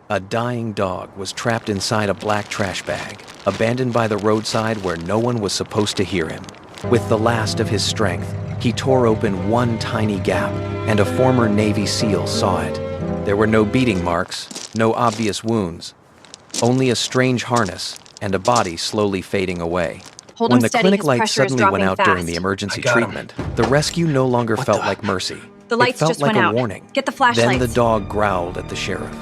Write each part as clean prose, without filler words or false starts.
A dying dog was trapped inside a black trash bag, abandoned by the roadside where no one was supposed to hear him. With the last of his strength, he tore open one tiny gap, and a former Navy SEAL saw it. There were no beating marks, no obvious wounds, only a strange harness and a body slowly fading away. Hold When him the steady, clinic his lights pressure is suddenly went dropping out during fast. the emergency I got him. treatment, the rescue no longer felt like mercy. The lights it felt just like went a out. warning. Get the Then flashlights. the dog growled at the sheriff,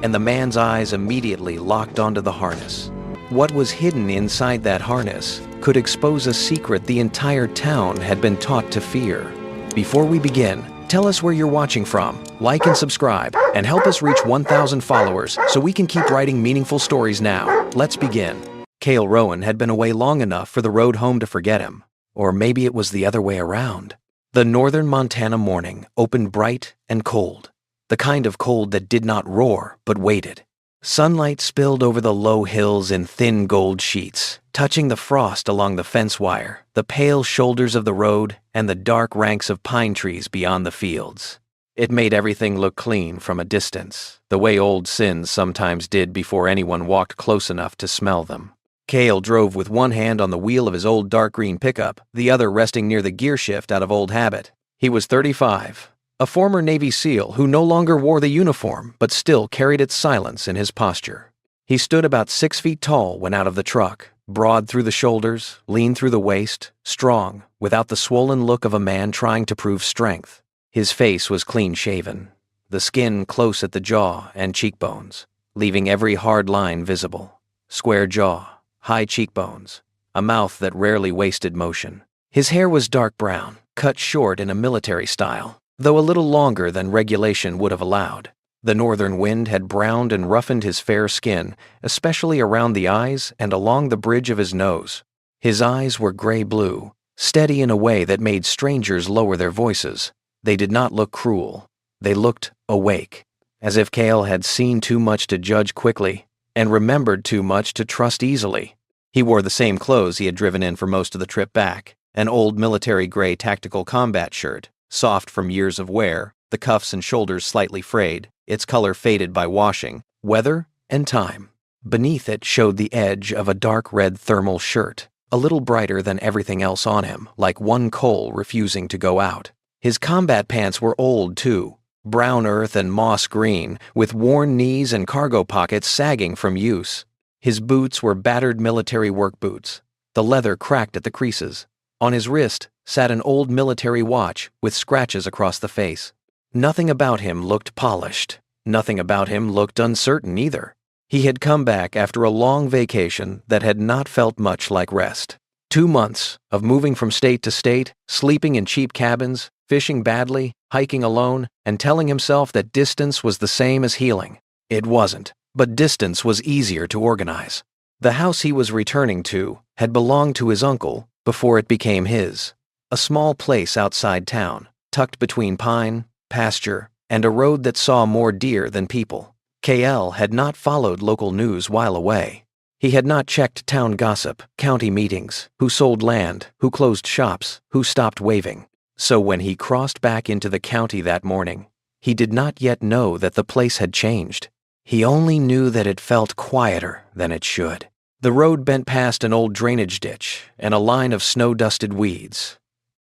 and the man's eyes immediately locked onto the harness. What was hidden inside that harness could expose a secret the entire town had been taught to fear. Before we begin, tell us where you're watching from, like and subscribe, and help us reach 1,000 followers so we can keep writing meaningful stories now. Let's begin. Cale Rowan had been away long enough for the road home to forget him. Or maybe it was the other way around. The northern Montana morning opened bright and cold. The kind of cold that did not roar, but waited. Sunlight spilled over the low hills in thin gold sheets, touching the frost along the fence wire, the pale shoulders of the road, and the dark ranks of pine trees beyond the fields. It made everything look clean from a distance, the way old sins sometimes did before anyone walked close enough to smell them. Cale drove with one hand on the wheel of his old dark green pickup, the other resting near the gear shift out of old habit. He was 35, a former Navy SEAL who no longer wore the uniform but still carried its silence in his posture. He stood about 6 feet tall when out of the truck, broad through the shoulders, lean through the waist, strong, without the swollen look of a man trying to prove strength. His face was clean-shaven, the skin close at the jaw and cheekbones, leaving every hard line visible. Square jaw, high cheekbones, a mouth that rarely wasted motion. His hair was dark brown, cut short in a military style, though a little longer than regulation would have allowed. The northern wind had browned and roughened his fair skin, especially around the eyes and along the bridge of his nose. His eyes were gray-blue, steady in a way that made strangers lower their voices. They did not look cruel. They looked awake, as if Cale had seen too much to judge quickly and remembered too much to trust easily. He wore the same clothes he had driven in for most of the trip back, an old military gray tactical combat shirt, soft from years of wear, the cuffs and shoulders slightly frayed, its color faded by washing, weather, and time. Beneath it showed the edge of a dark red thermal shirt, a little brighter than everything else on him, like one coal refusing to go out. His combat pants were old, too, brown earth and moss green, with worn knees and cargo pockets sagging from use. His boots were battered military work boots, the leather cracked at the creases. On his wrist sat an old military watch with scratches across the face. Nothing about him looked polished. Nothing about him looked uncertain either. He had come back after a long vacation that had not felt much like rest. 2 months of moving from state to state, sleeping in cheap cabins, fishing badly, hiking alone, and telling himself that distance was the same as healing. It wasn't, but distance was easier to organize. The house he was returning to had belonged to his uncle before it became his. A small place outside town, tucked between pine, pasture, and a road that saw more deer than people. Cale had not followed local news while away. He had not checked town gossip, county meetings, who sold land, who closed shops, who stopped waving. So when he crossed back into the county that morning, he did not yet know that the place had changed. He only knew that it felt quieter than it should. The road bent past an old drainage ditch and a line of snow-dusted weeds.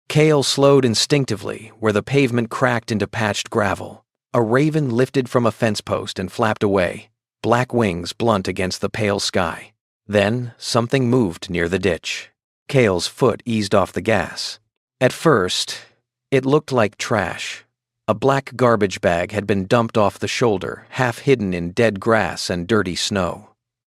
Cale slowed instinctively where the pavement cracked into patched gravel. A raven lifted from a fence post and flapped away, black wings blunt against the pale sky. Then something moved near the ditch. Cale's foot eased off the gas. At first, it looked like trash. A black garbage bag had been dumped off the shoulder, half hidden in dead grass and dirty snow.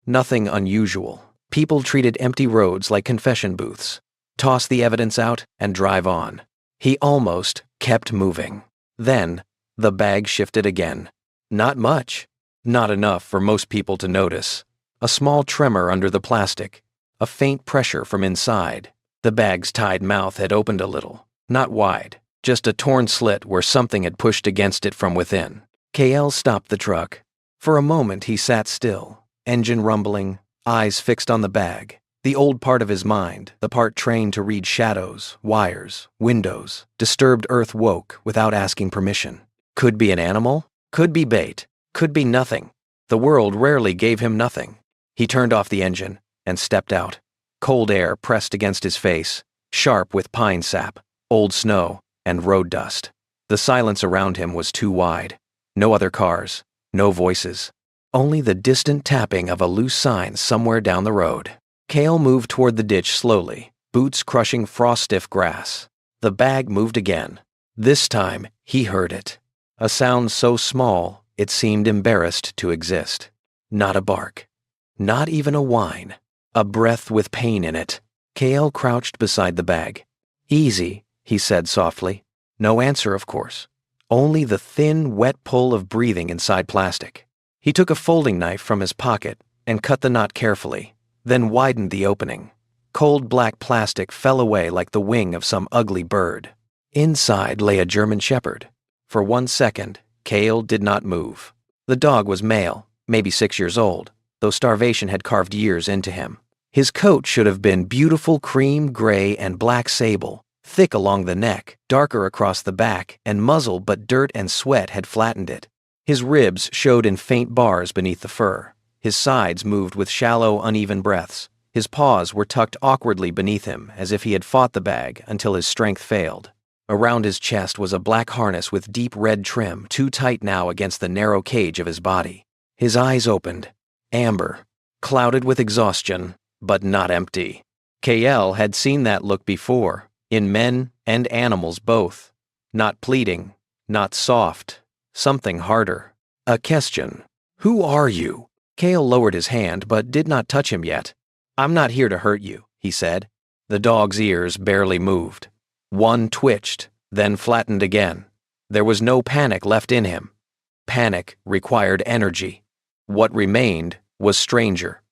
Nothing unusual. People treated empty roads like confession booths. Toss the evidence out and drive on. He almost kept moving. Then, the bag shifted again. Not much. Not enough for most people to notice. A small tremor under the plastic. A faint pressure from inside. The bag's tied mouth had opened a little. Not wide. Just a torn slit where something had pushed against it from within. Cale stopped the truck. For a moment he sat still, engine rumbling, eyes fixed on the bag. The old part of his mind, the part trained to read shadows, wires, windows, disturbed earth woke without asking permission. Could be an animal, could be bait, could be nothing. The world rarely gave him nothing. He turned off the engine and stepped out. Cold air pressed against his face, sharp with pine sap, old snow, and road dust. The silence around him was too wide. No other cars, no voices. Only the distant tapping of a loose sign somewhere down the road. Cale moved toward the ditch slowly, boots crushing frost-stiff grass. The bag moved again. This time, he heard it. A sound so small, it seemed embarrassed to exist. Not a bark. Not even a whine. A breath with pain in it. Cale crouched beside the bag. "Easy," he said softly. No answer, of course. Only the thin, wet pull of breathing inside plastic. He took a folding knife from his pocket and cut the knot carefully, then widened the opening. Cold black plastic fell away like the wing of some ugly bird. Inside lay a German Shepherd. For 1 second, Cale did not move. The dog was male, maybe 6 years old, though starvation had carved years into him. His coat should have been beautiful cream, gray, and black sable, thick along the neck, darker across the back, and muzzle, but dirt and sweat had flattened it. His ribs showed in faint bars beneath the fur. His sides moved with shallow, uneven breaths. His paws were tucked awkwardly beneath him, as if he had fought the bag until his strength failed. Around his chest was a black harness with deep red trim, too tight now against the narrow cage of his body. His eyes opened, amber, clouded with exhaustion, but not empty. Cale had seen that look before, in men and animals both. Not pleading, not soft, something harder. A question. "Who are you?" Cale lowered his hand, but did not touch him yet. "I'm not here to hurt you," he said. The dog's ears barely moved. One twitched, then flattened again. There was no panic left in him. Panic required energy. What remained was stranger.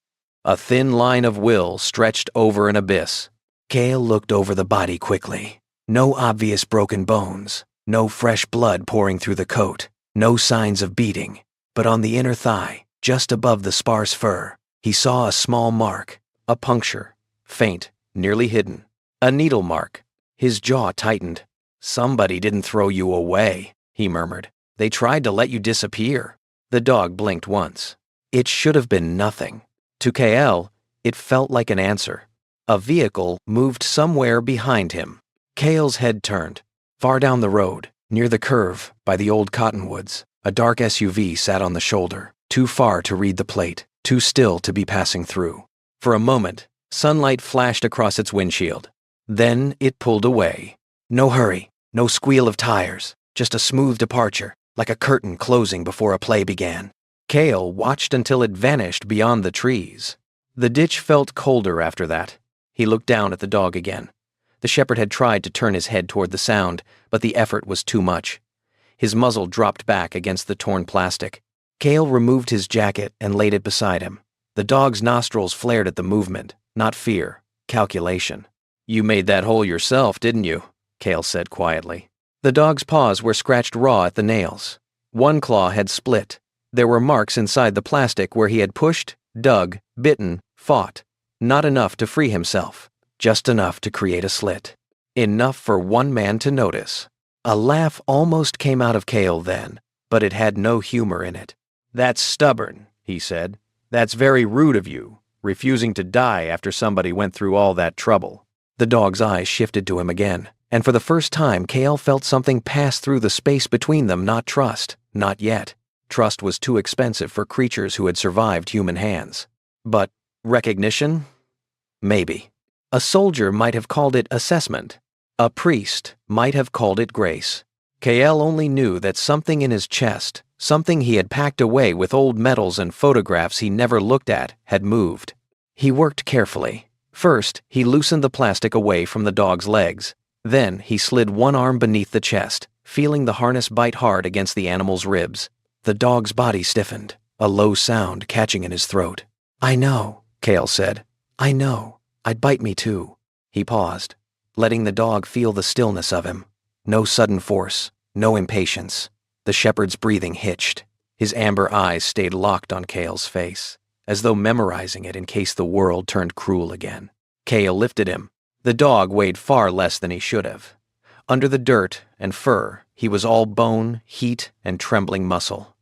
A thin line of will stretched over an abyss. Cale looked over the body quickly. No obvious broken bones, no fresh blood pouring through the coat, no signs of beating. But on the inner thigh, just above the sparse fur, he saw a small mark, a puncture, faint, nearly hidden. A needle mark. His jaw tightened. "Somebody didn't throw you away," he murmured. "They tried to let you disappear." The dog blinked once. It should have been nothing. To Cale, it felt like an answer. A vehicle moved somewhere behind him. Cale's head turned. Far down the road, near the curve, by the old cottonwoods, a dark SUV sat on the shoulder, too far to read the plate, too still to be passing through. For a moment, sunlight flashed across its windshield. Then it pulled away. No hurry, no squeal of tires, just a smooth departure, like a curtain closing before a play began. Cale watched until it vanished beyond the trees. The ditch felt colder after that. He looked down at the dog again. The shepherd had tried to turn his head toward the sound, but the effort was too much. His muzzle dropped back against the torn plastic. Cale removed his jacket and laid it beside him. The dog's nostrils flared at the movement, not fear, calculation. "You made that hole yourself, didn't you?" Cale said quietly. The dog's paws were scratched raw at the nails. One claw had split. There were marks inside the plastic where he had pushed, dug, bitten, fought. Not enough to free himself, just enough to create a slit. Enough for one man to notice. A laugh almost came out of Cale then, but it had no humor in it. "That's stubborn," he said. "That's very rude of you, refusing to die after somebody went through all that trouble." The dog's eyes shifted to him again, and for the first time Cale felt something pass through the space between them. Not trust, not yet. Trust was too expensive for creatures who had survived human hands. But recognition? Maybe. A soldier might have called it assessment. A priest might have called it grace. Cale only knew that something in his chest, something he had packed away with old medals and photographs he never looked at, had moved. He worked carefully. First, he loosened the plastic away from the dog's legs. Then, he slid one arm beneath the chest, feeling the harness bite hard against the animal's ribs. The dog's body stiffened, a low sound catching in his throat. "I know," Cale said. "I know. I'd bite me too." He paused, letting the dog feel the stillness of him. No sudden force, no impatience. The shepherd's breathing hitched. His amber eyes stayed locked on Cale's face, as though memorizing it in case the world turned cruel again. Cale lifted him. The dog weighed far less than he should have. Under the dirt and fur, he was all bone, heat, and trembling muscle.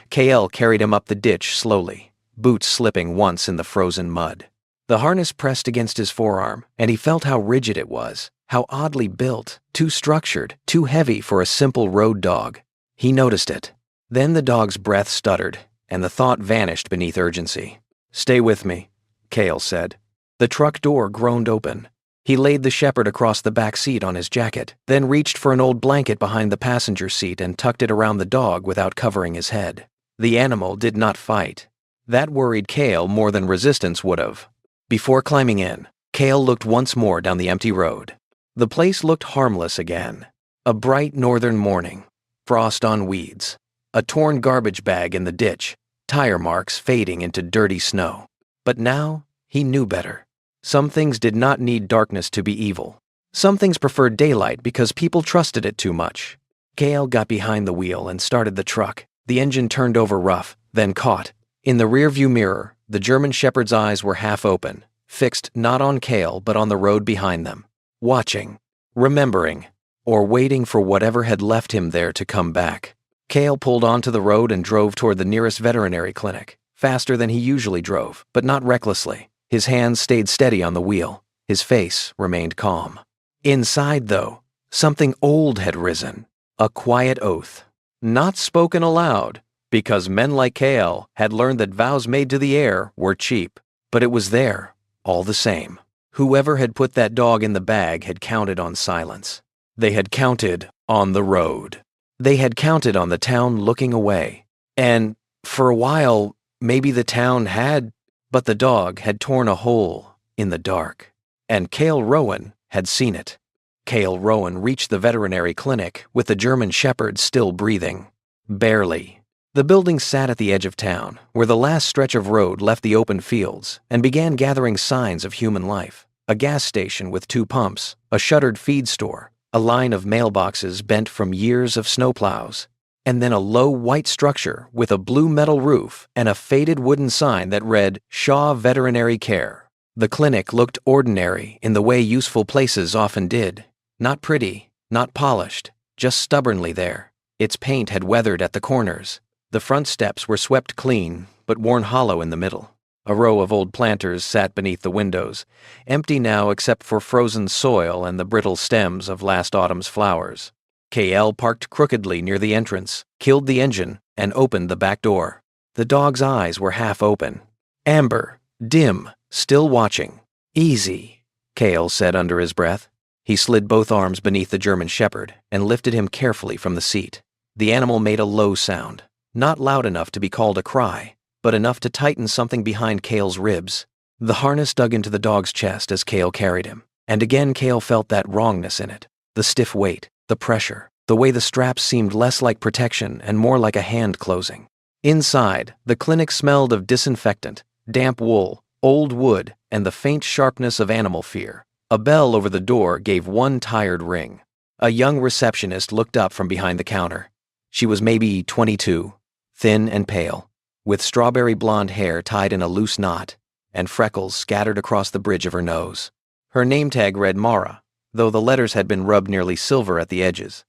KL carried him up the ditch slowly, boots slipping once in the frozen mud. The harness pressed against his forearm, and he felt how rigid it was, how oddly built, too structured, too heavy for a simple road dog. He noticed it. Then the dog's breath stuttered, and the thought vanished beneath urgency. "Stay with me," KL said. The truck door groaned open. He laid the shepherd across the back seat on his jacket, then reached for an old blanket behind the passenger seat and tucked it around the dog without covering his head. The animal did not fight. That worried KL more than resistance would have. Before climbing in, KL looked once more down the empty road. The place looked harmless again. A bright northern morning, frost on weeds, a torn garbage bag in the ditch, tire marks fading into dirty snow. But now, he knew better. Some things did not need darkness to be evil. Some things preferred daylight because people trusted it too much. KL got behind the wheel and started the truck. The engine turned over rough, then caught. In the rearview mirror, the German shepherd's eyes were half open, fixed not on KL but on the road behind them, watching, remembering, or waiting for whatever had left him there to come back. KL pulled onto the road and drove toward the nearest veterinary clinic, faster than he usually drove, but not recklessly. His hands stayed steady on the wheel. His face remained calm. Inside, though, something old had risen, a quiet oath, not spoken aloud, because men like KL had learned that vows made to the air were cheap. But it was there, all the same. Whoever had put that dog in the bag had counted on silence. They had counted on the road. They had counted on the town looking away. And, for a while, maybe the town had, but the dog had torn a hole in the dark. And KL Rowan had seen it. KL Rowan reached the veterinary clinic with the German shepherd still breathing. Barely. The building sat at the edge of town, where the last stretch of road left the open fields and began gathering signs of human life. A gas station with 2 pumps, a shuttered feed store, a line of mailboxes bent from years of snowplows, and then a low white structure with a blue metal roof and a faded wooden sign that read Shaw Veterinary Care. The clinic looked ordinary in the way useful places often did. Not pretty, not polished, just stubbornly there. Its paint had weathered at the corners. The front steps were swept clean, but worn hollow in the middle. A row of old planters sat beneath the windows, empty now except for frozen soil and the brittle stems of last autumn's flowers. KL parked crookedly near the entrance, killed the engine, and opened the back door. The dog's eyes were half open. Amber, dim, still watching. "Easy," KL said under his breath. He slid both arms beneath the German shepherd and lifted him carefully from the seat. The animal made a low sound, not loud enough to be called a cry, but enough to tighten something behind KL's ribs. The harness dug into the dog's chest as KL carried him, and again KL felt that wrongness in it, the stiff weight, the pressure, the way the straps seemed less like protection and more like a hand closing. Inside, the clinic smelled of disinfectant, damp wool, old wood, and the faint sharpness of animal fear. A bell over the door gave one tired ring. A young receptionist looked up from behind the counter. She was maybe 22, thin and pale, with strawberry blonde hair tied in a loose knot, and freckles scattered across the bridge of her nose. Her name tag read Mara, though the letters had been rubbed nearly silver at the edges.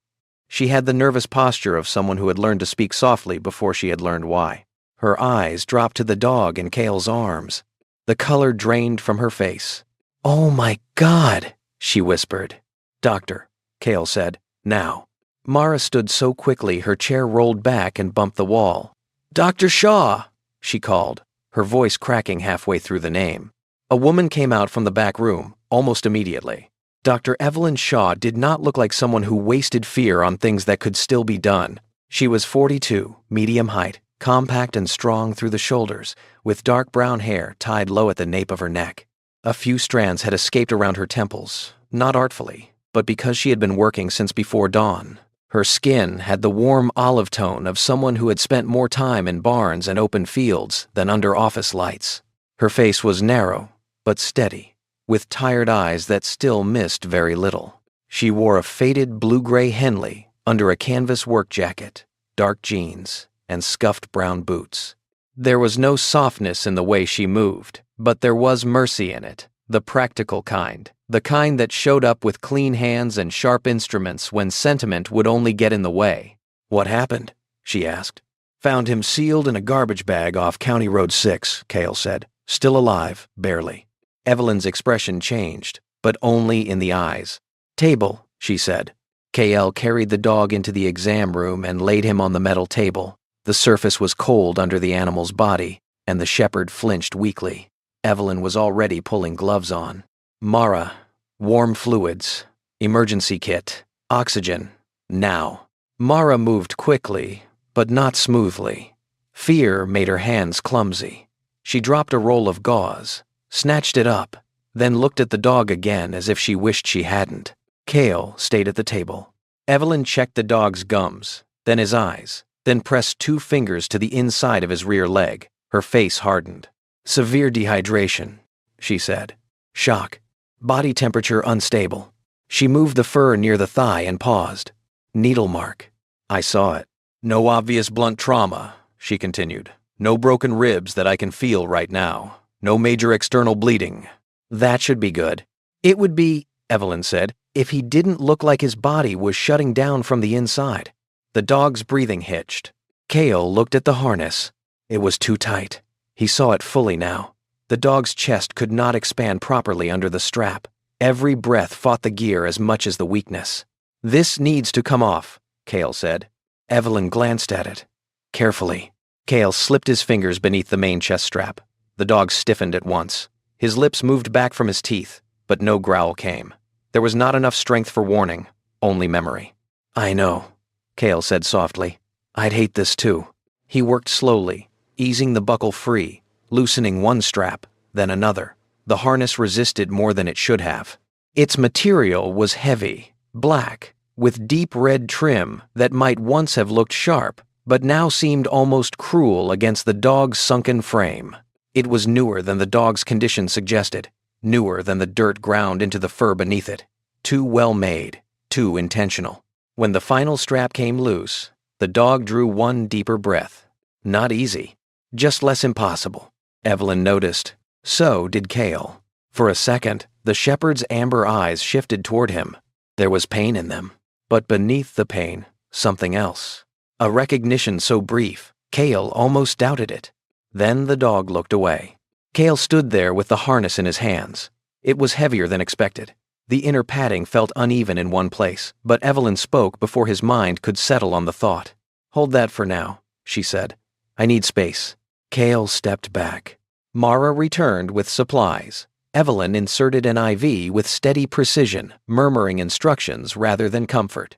She had the nervous posture of someone who had learned to speak softly before she had learned why. Her eyes dropped to the dog in KL's arms. The color drained from her face. "Oh my God," she whispered. "Doctor," KL said, "now." Mara stood so quickly her chair rolled back and bumped the wall. "Dr. Shaw," she called, her voice cracking halfway through the name. A woman came out from the back room, almost immediately. Dr. Evelyn Shaw did not look like someone who wasted fear on things that could still be done. She was 42, medium height, compact and strong through the shoulders, with dark brown hair tied low at the nape of her neck. A few strands had escaped around her temples, not artfully, but because she had been working since before dawn. Her skin had the warm olive tone of someone who had spent more time in barns and open fields than under office lights. Her face was narrow, but steady, with tired eyes that still missed very little. She wore a faded blue-gray Henley under a canvas work jacket, dark jeans, and scuffed brown boots. There was no softness in the way she moved, but there was mercy in it, the practical kind, the kind that showed up with clean hands and sharp instruments when sentiment would only get in the way. "What happened?" she asked. Found him sealed in a garbage bag off County Road 6, Cale said. Still alive, barely. Evelyn's expression changed, but only in the eyes. Table, she said. Cale carried the dog into the exam room and laid him on the metal table. The surface was cold under the animal's body, and the shepherd flinched weakly. Evelyn was already pulling gloves on. Mara, warm fluids, emergency kit, oxygen, now. Mara moved quickly, but not smoothly. Fear made her hands clumsy. She dropped a roll of gauze, snatched it up, then looked at the dog again as if she wished she hadn't. Cale stayed at the table. Evelyn checked the dog's gums, then his eyes, then pressed 2 fingers to the inside of his rear leg. Her face hardened. Severe dehydration, she said. Shock. Body temperature unstable. She moved the fur near the thigh and paused. Needle mark. I saw it. No obvious blunt trauma, she continued. No broken ribs that I can feel right now. No major external bleeding. That should be good. It would be, Evelyn said, if he didn't look like his body was shutting down from the inside. The dog's breathing hitched. Cale looked at the harness. It was too tight. He saw it fully now. The dog's chest could not expand properly under the strap. Every breath fought the gear as much as the weakness. This needs to come off, Cale said. Evelyn glanced at it. Carefully. Cale slipped his fingers beneath the main chest strap. The dog stiffened at once. His lips moved back from his teeth, but no growl came. There was not enough strength for warning, only memory. I know, Cale said softly. I'd hate this too. He worked slowly, easing the buckle free, loosening one strap, then another. The harness resisted more than it should have. Its material was heavy, black, with deep red trim that might once have looked sharp, but now seemed almost cruel against the dog's sunken frame. It was newer than the dog's condition suggested, newer than the dirt ground into the fur beneath it. Too well made, too intentional. When the final strap came loose, the dog drew one deeper breath. Not easy, just less impossible. Evelyn noticed. So did Cale. For a second, the shepherd's amber eyes shifted toward him. There was pain in them, but beneath the pain, something else. A recognition so brief, Cale almost doubted it. Then the dog looked away. Cale stood there with the harness in his hands. It was heavier than expected. The inner padding felt uneven in one place, but Evelyn spoke before his mind could settle on the thought. Hold that for now, she said. I need space. Cale stepped back. Mara returned with supplies. Evelyn inserted an IV with steady precision, murmuring instructions rather than comfort.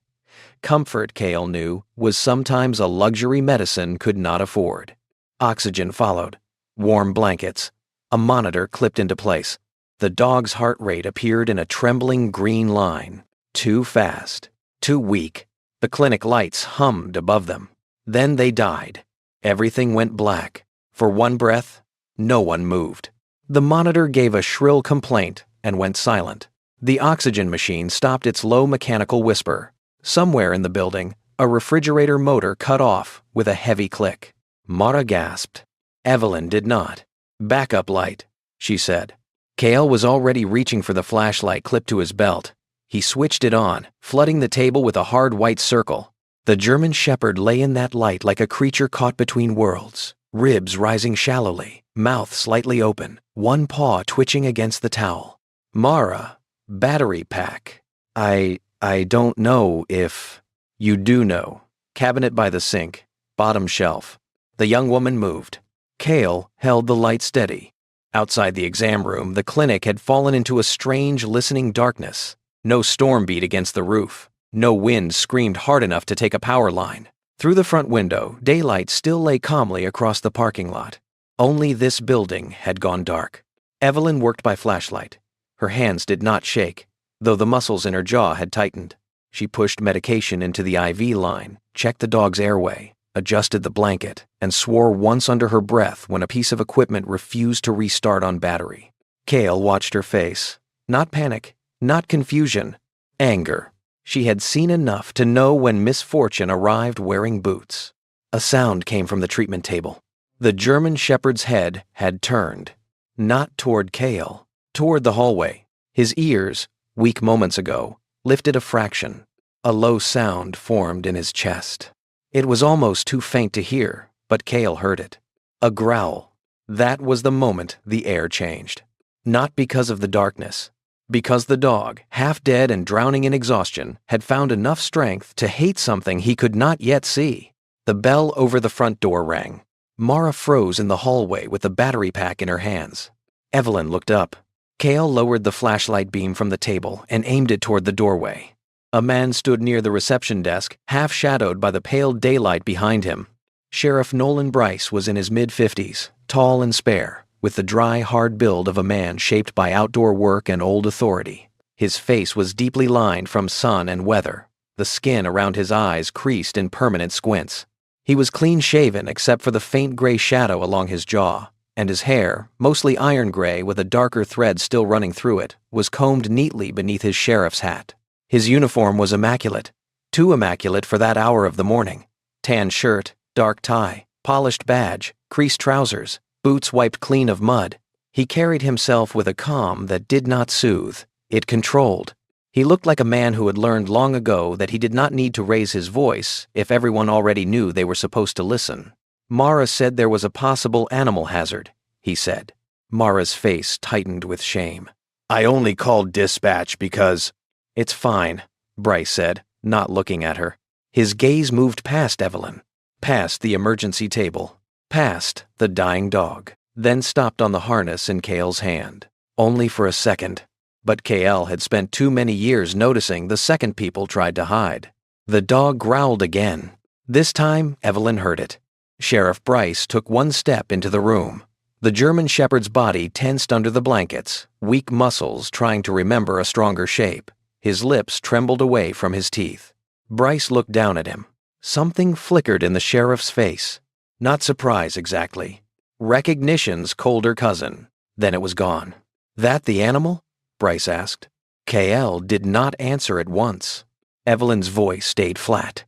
Comfort, Cale knew, was sometimes a luxury medicine could not afford. Oxygen followed. Warm blankets. A monitor clipped into place. The dog's heart rate appeared in a trembling green line. Too fast. Too weak. The clinic lights hummed above them. Then they died. Everything went black. For one breath, no one moved. The monitor gave a shrill complaint and went silent. The oxygen machine stopped its low mechanical whisper. Somewhere in the building, a refrigerator motor cut off with a heavy click. Mara gasped. Evelyn did not. Backup light, she said. Cale was already reaching for the flashlight clipped to his belt. He switched it on, flooding the table with a hard white circle. The German shepherd lay in that light like a creature caught between worlds, ribs rising shallowly, mouth slightly open, one paw twitching against the towel. Mara, battery pack. I don't know if... You do know. Cabinet by the sink, bottom shelf. The young woman moved. Cale held the light steady. Outside the exam room, the clinic had fallen into a strange, listening darkness. No storm beat against the roof. No wind screamed hard enough to take a power line. Through the front window, daylight still lay calmly across the parking lot. Only this building had gone dark. Evelyn worked by flashlight. Her hands did not shake, though the muscles in her jaw had tightened. She pushed medication into the IV line, checked the dog's airway, adjusted the blanket, and swore once under her breath when a piece of equipment refused to restart on battery. Cale watched her face. Not panic, not confusion, anger. She had seen enough to know when misfortune arrived wearing boots. A sound came from the treatment table. The German shepherd's head had turned, not toward Cale, toward the hallway. His ears, weak moments ago, lifted a fraction. A low sound formed in his chest. It was almost too faint to hear, but Cale heard it. A growl. That was the moment the air changed. Not because of the darkness. Because the dog, half dead and drowning in exhaustion, had found enough strength to hate something he could not yet see. The bell over the front door rang. Mara froze in the hallway with the battery pack in her hands. Evelyn looked up. Cale lowered the flashlight beam from the table and aimed it toward the doorway. A man stood near the reception desk, half shadowed by the pale daylight behind him. Sheriff Nolan Bryce was in his mid-50s, tall and spare, with the dry, hard build of a man shaped by outdoor work and old authority. His face was deeply lined from sun and weather, the skin around his eyes creased in permanent squints. He was clean-shaven except for the faint gray shadow along his jaw, and his hair, mostly iron gray with a darker thread still running through it, was combed neatly beneath his sheriff's hat. His uniform was immaculate, too immaculate for that hour of the morning. Tan shirt, dark tie, polished badge, creased trousers, boots wiped clean of mud. He carried himself with a calm that did not soothe, it controlled. He looked like a man who had learned long ago that he did not need to raise his voice if everyone already knew they were supposed to listen. Mara said there was a possible animal hazard, he said. Mara's face tightened with shame. I only called dispatch because... It's fine, Bryce said, not looking at her. His gaze moved past Evelyn, past the emergency table, past the dying dog, then stopped on the harness in Cale's hand. Only for a second. But Cale had spent too many years noticing the second people tried to hide. The dog growled again. This time, Evelyn heard it. Sheriff Bryce took one step into the room. The German Shepherd's body tensed under the blankets, weak muscles trying to remember a stronger shape. His lips trembled away from his teeth. Bryce looked down at him. Something flickered in the sheriff's face. Not surprise exactly. Recognition's colder cousin. Then it was gone. That the animal? Bryce asked. Cale did not answer at once. Evelyn's voice stayed flat.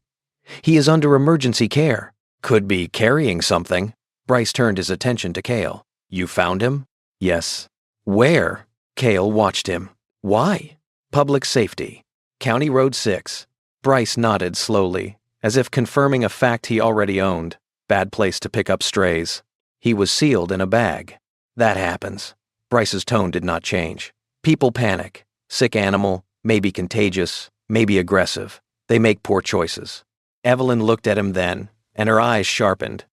He is under emergency care. Could be carrying something. Bryce turned his attention to Cale. You found him? Yes. Where? Cale watched him. Why? Public safety. County Road 6. Bryce nodded slowly, as if confirming a fact he already owned. Bad place to pick up strays. He was sealed in a bag. That happens. Bryce's tone did not change. People panic. Sick animal, maybe contagious, maybe aggressive. They make poor choices. Evelyn looked at him then, and her eyes sharpened.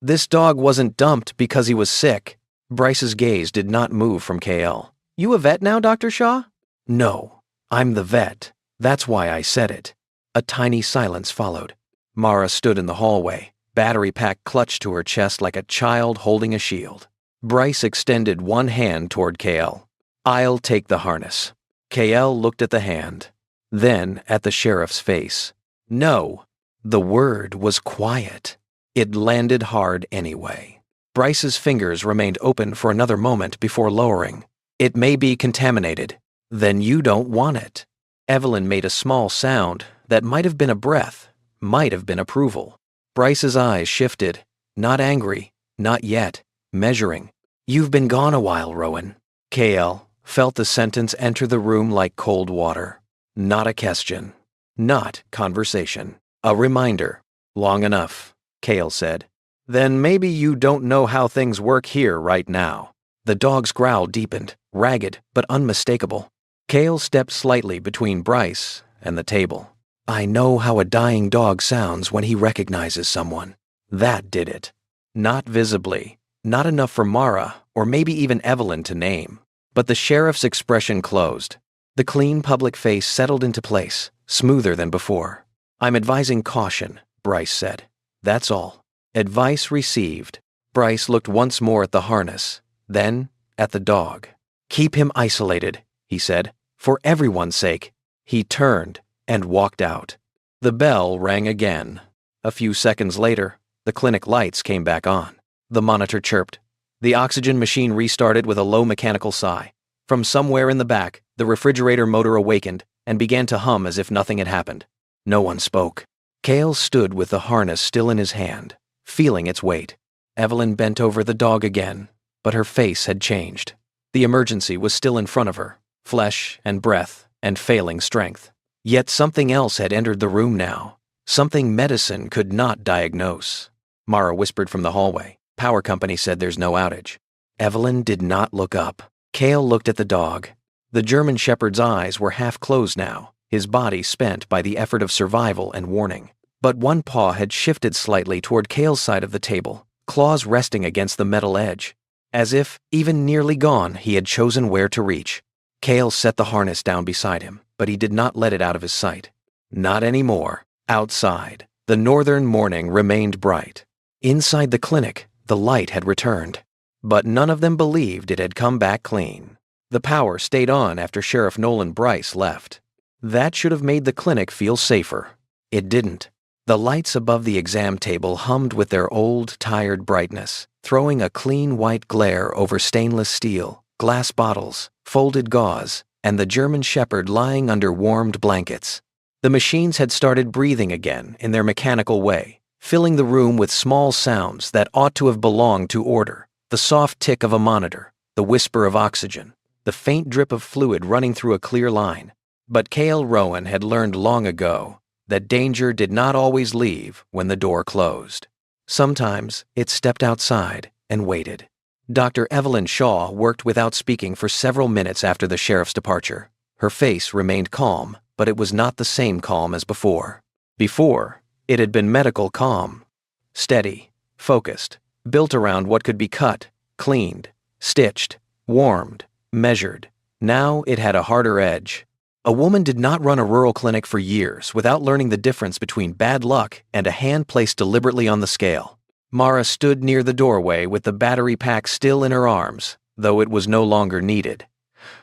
This dog wasn't dumped because he was sick. Bryce's gaze did not move from Cale. You a vet now, Dr. Shaw? No, I'm the vet. That's why I said it. A tiny silence followed. Mara stood in the hallway, battery pack clutched to her chest like a child holding a shield. Bryce extended one hand toward Cale. I'll take the harness. Cale looked at the hand, then at the sheriff's face. No. The word was quiet. It landed hard anyway. Bryce's fingers remained open for another moment before lowering. It may be contaminated. Then you don't want it. Evelyn made a small sound that might have been a breath, might have been approval. Bryce's eyes shifted. Not angry, not yet, measuring. You've been gone a while, Rowan. Cale felt the sentence enter the room like cold water. Not a question. Not conversation. A reminder. Long enough, Cale said. Then maybe you don't know how things work here right now. The dog's growl deepened, ragged but unmistakable. Cale stepped slightly between Bryce and the table. I know how a dying dog sounds when he recognizes someone. That did it. Not visibly, not enough for Mara or maybe even Evelyn to name. But the sheriff's expression closed. The clean public face settled into place, smoother than before. I'm advising caution, Bryce said. That's all. Advice received. Bryce looked once more at the harness, then at the dog. Keep him isolated, he said. For everyone's sake. He turned and walked out. The bell rang again. A few seconds later, the clinic lights came back on. The monitor chirped. The oxygen machine restarted with a low mechanical sigh. From somewhere in the back, the refrigerator motor awakened and began to hum as if nothing had happened. No one spoke. Cale stood with the harness still in his hand, feeling its weight. Evelyn bent over the dog again, but her face had changed. The emergency was still in front of her. Flesh and breath and failing strength. Yet something else had entered the room now, something medicine could not diagnose. Mara whispered from the hallway. Power company said there's no outage. Evelyn did not look up. Cale looked at the dog. The German Shepherd's eyes were half closed now, his body spent by the effort of survival and warning. But one paw had shifted slightly toward Cale's side of the table, claws resting against the metal edge. As if, even nearly gone, he had chosen where to reach. Cale set the harness down beside him, but he did not let it out of his sight. Not anymore. Outside, the northern morning remained bright. Inside the clinic, the light had returned. But none of them believed it had come back clean. The power stayed on after Sheriff Nolan Bryce left. That should have made the clinic feel safer. It didn't. The lights above the exam table hummed with their old, tired brightness, throwing a clean white glare over stainless steel, glass bottles, folded gauze, and the German Shepherd lying under warmed blankets. The machines had started breathing again in their mechanical way, filling the room with small sounds that ought to have belonged to order. The soft tick of a monitor, the whisper of oxygen, the faint drip of fluid running through a clear line. But Cale Rowan had learned long ago that danger did not always leave when the door closed. Sometimes it stepped outside and waited. Dr. Evelyn Shaw worked without speaking for several minutes after the sheriff's departure. Her face remained calm, but it was not the same calm as before. Before, it had been medical calm. Steady, focused, built around what could be cut, cleaned, stitched, warmed, measured. Now it had a harder edge. A woman did not run a rural clinic for years without learning the difference between bad luck and a hand placed deliberately on the scale. Mara stood near the doorway with the battery pack still in her arms, though it was no longer needed.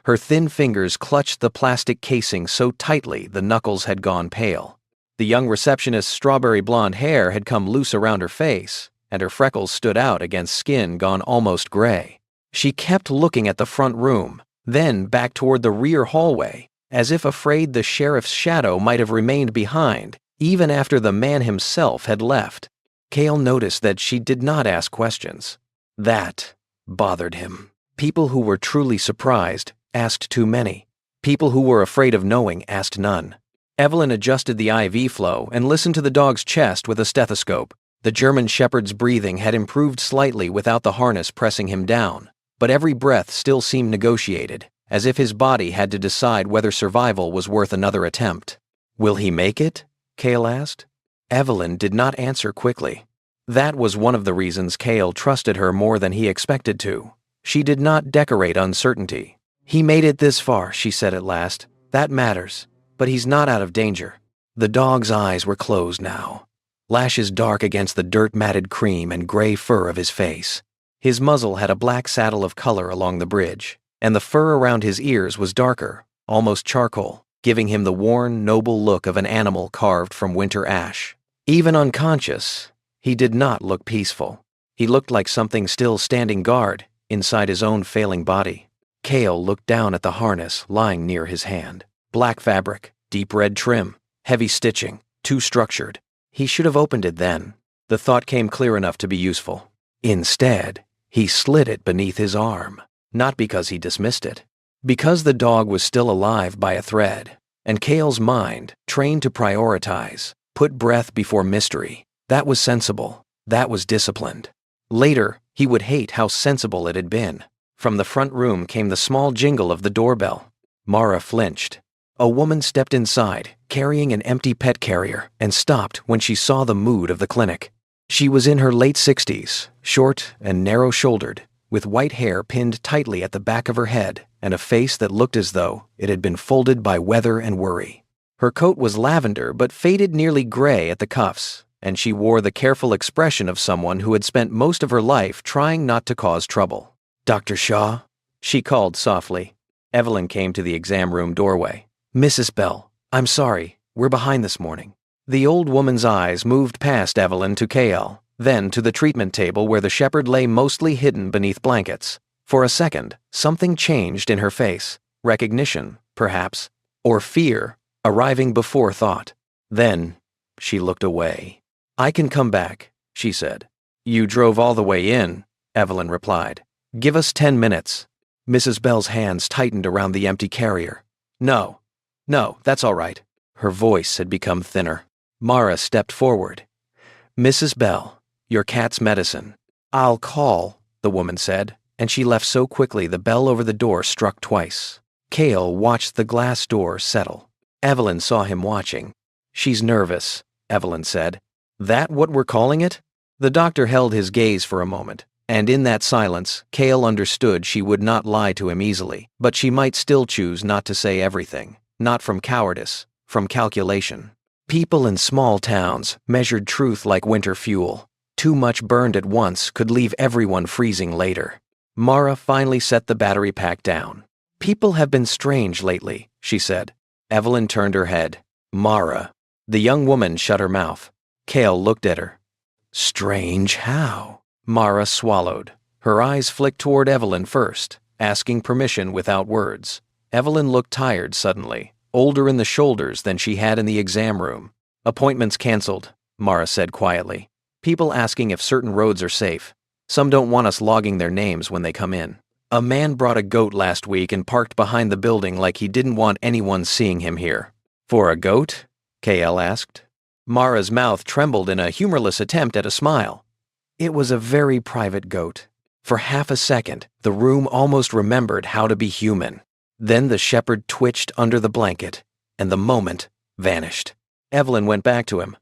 Her thin fingers clutched the plastic casing so tightly the knuckles had gone pale. The young receptionist's strawberry blonde hair had come loose around her face, and her freckles stood out against skin gone almost gray. She kept looking at the front room, then back toward the rear hallway, as if afraid the sheriff's shadow might have remained behind, even after the man himself had left. Cale noticed that she did not ask questions. That bothered him. People who were truly surprised asked too many. People who were afraid of knowing asked none. Evelyn adjusted the IV flow and listened to the dog's chest with a stethoscope. The German Shepherd's breathing had improved slightly without the harness pressing him down, but every breath still seemed negotiated, as if his body had to decide whether survival was worth another attempt. "Will he make it?" Cale asked. Evelyn did not answer quickly. That was one of the reasons Cale trusted her more than he expected to. She did not decorate uncertainty. "He made it this far," she said at last. "That matters. But he's not out of danger." The dog's eyes were closed now, lashes dark against the dirt-matted cream and gray fur of his face. His muzzle had a black saddle of color along the bridge, and the fur around his ears was darker, almost charcoal, giving him the worn, noble look of an animal carved from winter ash. Even unconscious, he did not look peaceful. He looked like something still standing guard inside his own failing body. Cale looked down at the harness lying near his hand. Black fabric, deep red trim, heavy stitching, too structured. He should have opened it then. The thought came clear enough to be useful. Instead, he slid it beneath his arm, not because he dismissed it, because the dog was still alive by a thread, and Cale's mind, trained to prioritize, put breath before mystery. That was sensible. That was disciplined. Later, he would hate how sensible it had been. From the front room came the small jingle of the doorbell. Mara flinched. A woman stepped inside, carrying an empty pet carrier, and stopped when she saw the mood of the clinic. She was in her late 60s, short and narrow-shouldered, with white hair pinned tightly at the back of her head and a face that looked as though it had been folded by weather and worry. Her coat was lavender but faded nearly gray at the cuffs, and she wore the careful expression of someone who had spent most of her life trying not to cause trouble. "Dr. Shaw?" she called softly. Evelyn came to the exam room doorway. "Mrs. Bell, I'm sorry, we're behind this morning." The old woman's eyes moved past Evelyn to Cale, then to the treatment table where the shepherd lay mostly hidden beneath blankets. For a second, something changed in her face. Recognition, perhaps, or fear, arriving before thought. Then, she looked away. "I can come back," she said. "You drove all the way in," Evelyn replied. "Give us 10 minutes." Mrs. Bell's hands tightened around the empty carrier. No, that's all right." Her voice had become thinner. Mara stepped forward. "Mrs. Bell, Your cat's medicine. I'll call, the woman said, and she left so quickly the bell over the door struck twice. Cale watched the glass door settle. Evelyn saw him watching. She's nervous, Evelyn said. That what we're calling it? The doctor held his gaze for a moment, and in that silence, Cale understood she would not lie to him easily, but she might still choose not to say everything, not from cowardice, from calculation. People in small towns measured truth like winter fuel. Too much burned at once could leave everyone freezing later. Mara finally set the battery pack down. People have been strange lately, she said. Evelyn turned her head. Mara. The young woman shut her mouth. Cale looked at her. Strange how? Mara swallowed. Her eyes flicked toward Evelyn first, asking permission without words. Evelyn looked tired suddenly, older in the shoulders than she had in the exam room. Appointments canceled, Mara said quietly. People asking if certain roads are safe. Some don't want us logging their names when they come in. A man brought a goat last week and parked behind the building like he didn't want anyone seeing him here. For a goat? Cale asked. Mara's mouth trembled in a humorless attempt at a smile. It was a very private goat. For half a second, the room almost remembered how to be human. Then the shepherd twitched under the blanket, and the moment vanished. Evelyn went back to him.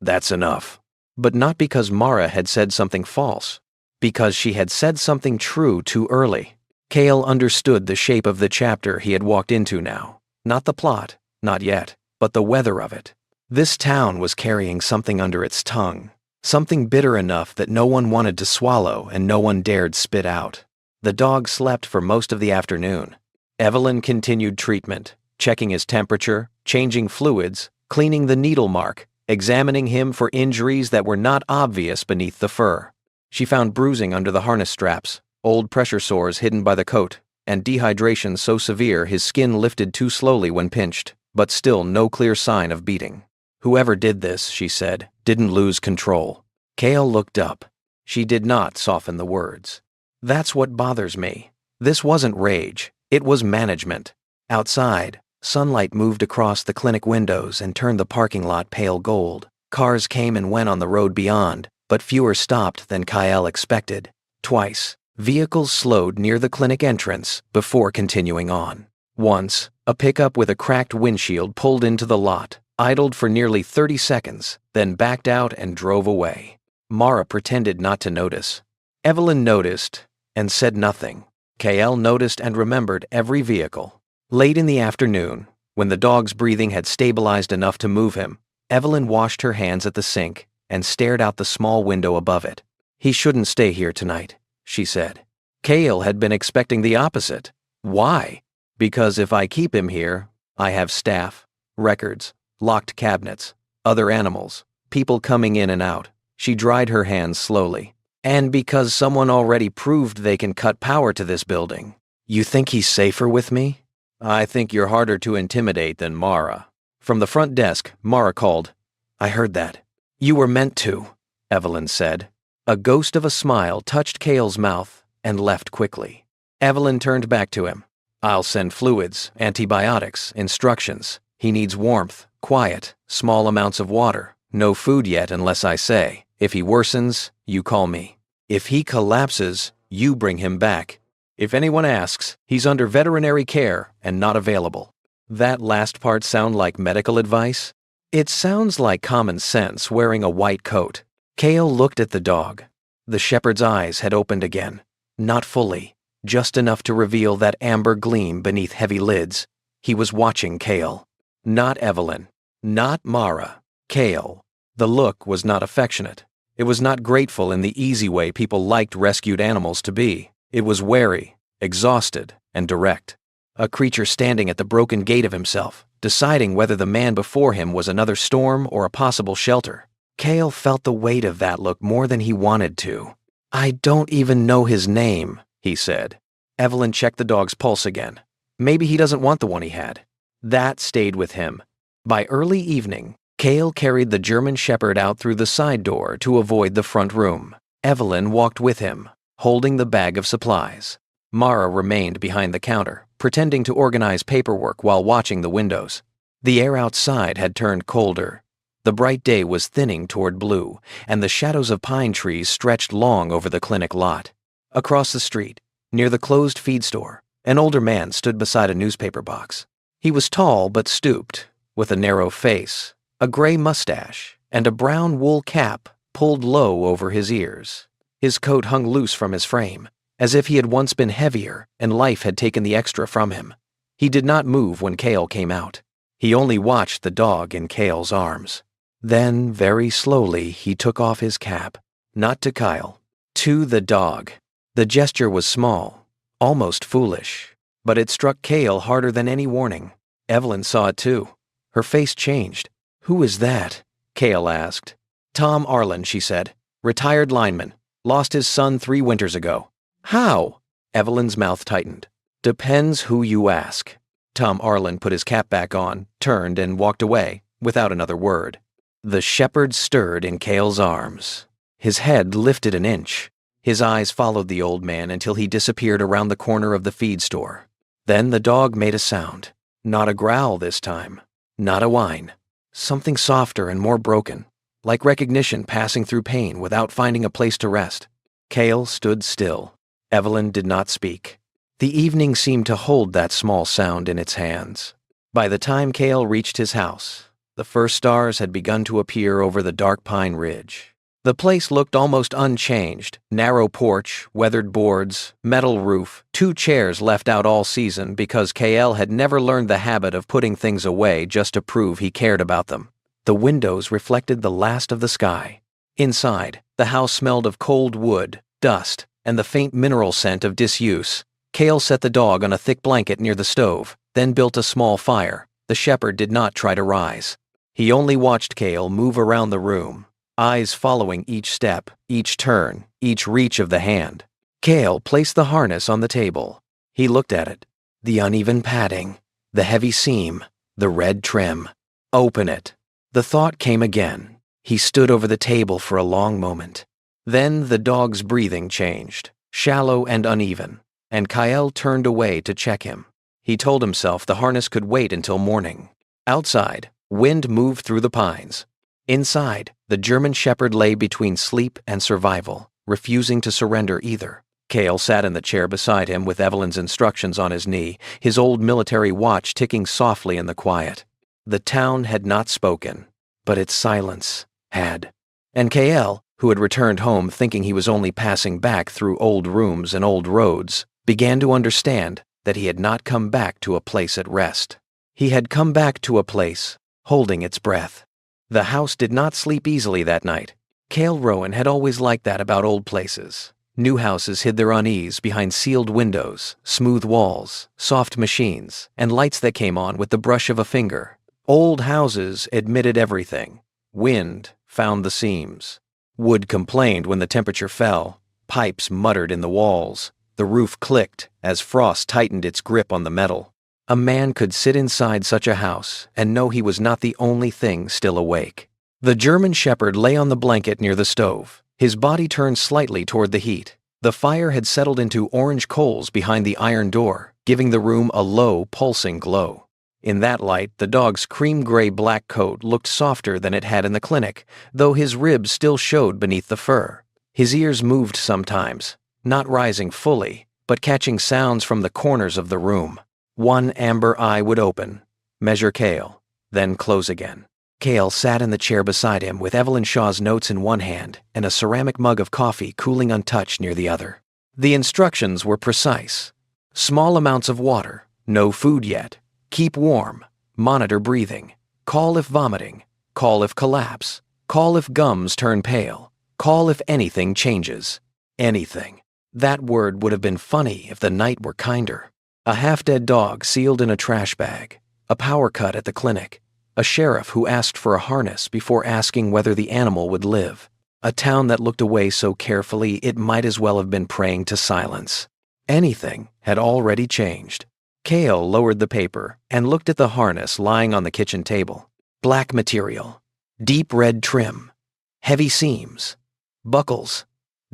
That's enough. But not because Mara had said something false. Because she had said something true too early. Cale understood the shape of the chapter he had walked into now. Not the plot, not yet, but the weather of it. This town was carrying something under its tongue. Something bitter enough that no one wanted to swallow and no one dared spit out. The dog slept for most of the afternoon. Evelyn continued treatment, checking his temperature, changing fluids, cleaning the needle mark, examining him for injuries that were not obvious beneath the fur. She found bruising under the harness straps, old pressure sores hidden by the coat, and dehydration so severe his skin lifted too slowly when pinched, but still no clear sign of beating. Whoever did this, she said, didn't lose control. Cale looked up. She did not soften the words. That's what bothers me. This wasn't rage. It was management. Outside, sunlight moved across the clinic windows and turned the parking lot pale gold. Cars came and went on the road beyond, but fewer stopped than Cale expected. Twice, vehicles slowed near the clinic entrance before continuing on. Once, a pickup with a cracked windshield pulled into the lot, idled for nearly 30 seconds, then backed out and drove away. Mara pretended not to notice. Evelyn noticed and said nothing. Cale noticed and remembered every vehicle. Late in the afternoon, when the dog's breathing had stabilized enough to move him, Evelyn washed her hands at the sink and stared out the small window above it. He shouldn't stay here tonight, she said. Cale had been expecting the opposite. Why? Because if I keep him here, I have staff, records, locked cabinets, other animals, people coming in and out. She dried her hands slowly. And because someone already proved they can cut power to this building. You think he's safer with me? I think you're harder to intimidate than Mara. From the front desk, Mara called. I heard that. You were meant to, Evelyn said. A ghost of a smile touched Cale's mouth and left quickly. Evelyn turned back to him. I'll send fluids, antibiotics, instructions. He needs warmth, quiet, small amounts of water. No food yet unless I say. If he worsens, you call me. If he collapses, you bring him back. If anyone asks, he's under veterinary care and not available. That last part sound like medical advice? It sounds like common sense wearing a white coat. Cale looked at the dog. The shepherd's eyes had opened again. Not fully, just enough to reveal that amber gleam beneath heavy lids. He was watching Cale. Not Evelyn. Not Mara. Cale. The look was not affectionate. It was not grateful in the easy way people liked rescued animals to be. It was wary, exhausted, and direct. A creature standing at the broken gate of himself, deciding whether the man before him was another storm or a possible shelter. Cale felt the weight of that look more than he wanted to. I don't even know his name, he said. Evelyn checked the dog's pulse again. Maybe he doesn't want the one he had. That stayed with him. By early evening, Cale carried the German shepherd out through the side door to avoid the front room. Evelyn walked with him, holding the bag of supplies. Mara remained behind the counter, pretending to organize paperwork while watching the windows. The air outside had turned colder. The bright day was thinning toward blue, and the shadows of pine trees stretched long over the clinic lot. Across the street, near the closed feed store, an older man stood beside a newspaper box. He was tall but stooped, with a narrow face, a gray mustache, and a brown wool cap pulled low over his ears. His coat hung loose from his frame, as if he had once been heavier and life had taken the extra from him. He did not move when Cale came out. He only watched the dog in Cale's arms. Then, very slowly, he took off his cap, not to Kyle, to the dog. The gesture was small, almost foolish, but it struck Cale harder than any warning. Evelyn saw it too. Her face changed. "Who is that?" Cale asked. "Tom Arlen," she said. "Retired lineman. Lost his son 3 winters ago." "How?" Evelyn's mouth tightened. "Depends who you ask." Tom Arlen put his cap back on, turned, and walked away, without another word. The shepherd stirred in Cale's arms. His head lifted an inch. His eyes followed the old man until he disappeared around the corner of the feed store. Then the dog made a sound. Not a growl this time. Not a whine. Something softer and more broken, like recognition passing through pain without finding a place to rest. Cale stood still. Evelyn did not speak. The evening seemed to hold that small sound in its hands. By the time Cale reached his house, the first stars had begun to appear over the dark pine ridge. The place looked almost unchanged. Narrow porch, weathered boards, metal roof, 2 chairs left out all season because Cale had never learned the habit of putting things away just to prove he cared about them. The windows reflected the last of the sky. Inside, the house smelled of cold wood, dust, and the faint mineral scent of disuse. Cale set the dog on a thick blanket near the stove, then built a small fire. The shepherd did not try to rise. He only watched Cale move around the room, eyes following each step, each turn, each reach of the hand. Cale placed the harness on the table. He looked at it. The uneven padding, the heavy seam, the red trim. Open it. The thought came again. He stood over the table for a long moment. Then the dog's breathing changed, shallow and uneven, and Kyle turned away to check him. He told himself the harness could wait until morning. Outside, wind moved through the pines. Inside, the German shepherd lay between sleep and survival, refusing to surrender either. Cale sat in the chair beside him with Evelyn's instructions on his knee, his old military watch ticking softly in the quiet. The town had not spoken, but its silence had. And Cale, who had returned home thinking he was only passing back through old rooms and old roads, began to understand that he had not come back to a place at rest. He had come back to a place holding its breath. The house did not sleep easily that night. Cale Rowan had always liked that about old places. New houses hid their unease behind sealed windows, smooth walls, soft machines, and lights that came on with the brush of a finger. Old houses admitted everything. Wind found the seams. Wood complained when the temperature fell. Pipes muttered in the walls. The roof clicked as frost tightened its grip on the metal. A man could sit inside such a house and know he was not the only thing still awake. The German shepherd lay on the blanket near the stove, his body turned slightly toward the heat. The fire had settled into orange coals behind the iron door, giving the room a low, pulsing glow. In that light, the dog's cream-gray-black coat looked softer than it had in the clinic, though his ribs still showed beneath the fur. His ears moved sometimes, not rising fully, but catching sounds from the corners of the room. One amber eye would open, measure Cale, then close again. Cale sat in the chair beside him with Evelyn Shaw's notes in one hand and a ceramic mug of coffee cooling untouched near the other. The instructions were precise. Small amounts of water, no food yet, keep warm, monitor breathing, call if vomiting, call if collapse, call if gums turn pale, call if anything changes. Anything. That word would have been funny if the night were kinder. A half-dead dog sealed in a trash bag, a power cut at the clinic, a sheriff who asked for a harness before asking whether the animal would live, a town that looked away so carefully it might as well have been praying to silence. Anything had already changed. Cale lowered the paper and looked at the harness lying on the kitchen table. Black material, deep red trim, heavy seams, buckles,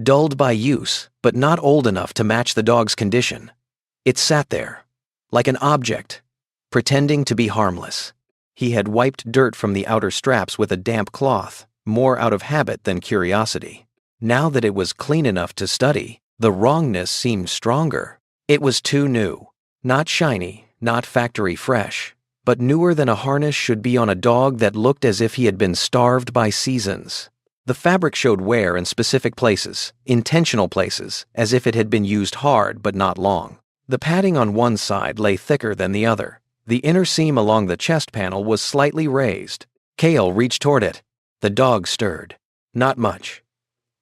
dulled by use but not old enough to match the dog's condition. It sat there, like an object, pretending to be harmless. He had wiped dirt from the outer straps with a damp cloth, more out of habit than curiosity. Now that it was clean enough to study, the wrongness seemed stronger. It was too new. Not shiny, not factory fresh, but newer than a harness should be on a dog that looked as if he had been starved by seasons. The fabric showed wear in specific places, intentional places, as if it had been used hard but not long. The padding on one side lay thicker than the other. The inner seam along the chest panel was slightly raised. Cale reached toward it. The dog stirred. Not much.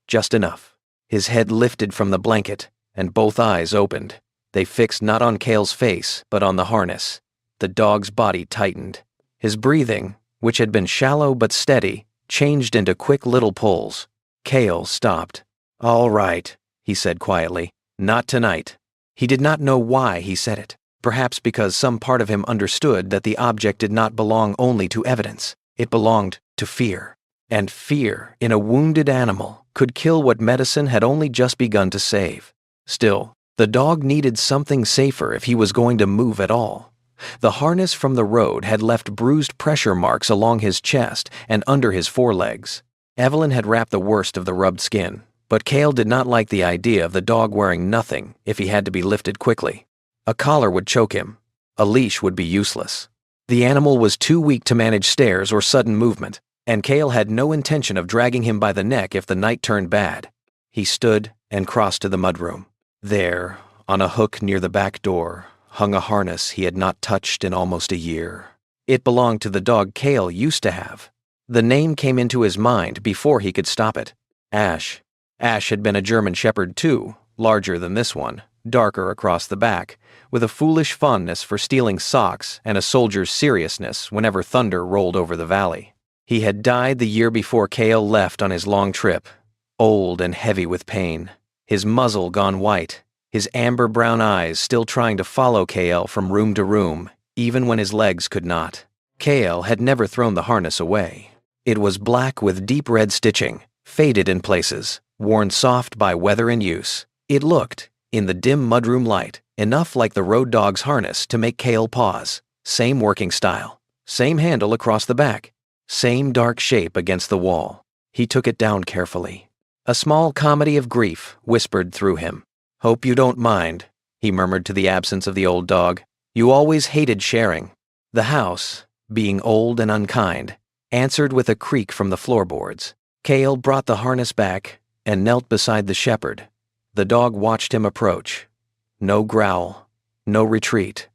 Just enough. His head lifted from the blanket, and both eyes opened. They fixed not on Cale's face, but on the harness. The dog's body tightened. His breathing, which had been shallow but steady, changed into quick little pulls. Cale stopped. "All right," he said quietly. "Not tonight." He did not know why he said it. Perhaps because some part of him understood that the object did not belong only to evidence. It belonged to fear. And fear, in a wounded animal, could kill what medicine had only just begun to save. Still, the dog needed something safer if he was going to move at all. The harness from the road had left bruised pressure marks along his chest and under his forelegs. Evelyn had wrapped the worst of the rubbed skin, but Cale did not like the idea of the dog wearing nothing if he had to be lifted quickly. A collar would choke him. A leash would be useless. The animal was too weak to manage stairs or sudden movement, and Cale had no intention of dragging him by the neck if the night turned bad. He stood and crossed to the mudroom. There, on a hook near the back door, hung a harness he had not touched in almost a year. It belonged to the dog Cale used to have. The name came into his mind before he could stop it. Ash. Ash had been a German Shepherd too, larger than this one, darker across the back, with a foolish fondness for stealing socks and a soldier's seriousness whenever thunder rolled over the valley. He had died the year before Cale left on his long trip, old and heavy with pain, his muzzle gone white, his amber-brown eyes still trying to follow Cale from room to room, even when his legs could not. Cale had never thrown the harness away. It was black with deep red stitching, faded in places, worn soft by weather and use. It looked, in the dim mudroom light, enough like the road dog's harness to make Cale pause. Same working style, same handle across the back, same dark shape against the wall. He took it down carefully. A small comedy of grief whispered through him. "Hope you don't mind," he murmured to the absence of the old dog. "You always hated sharing." The house, being old and unkind, answered with a creak from the floorboards. Cale brought the harness back and knelt beside the shepherd. The dog watched him approach. No growl, no retreat,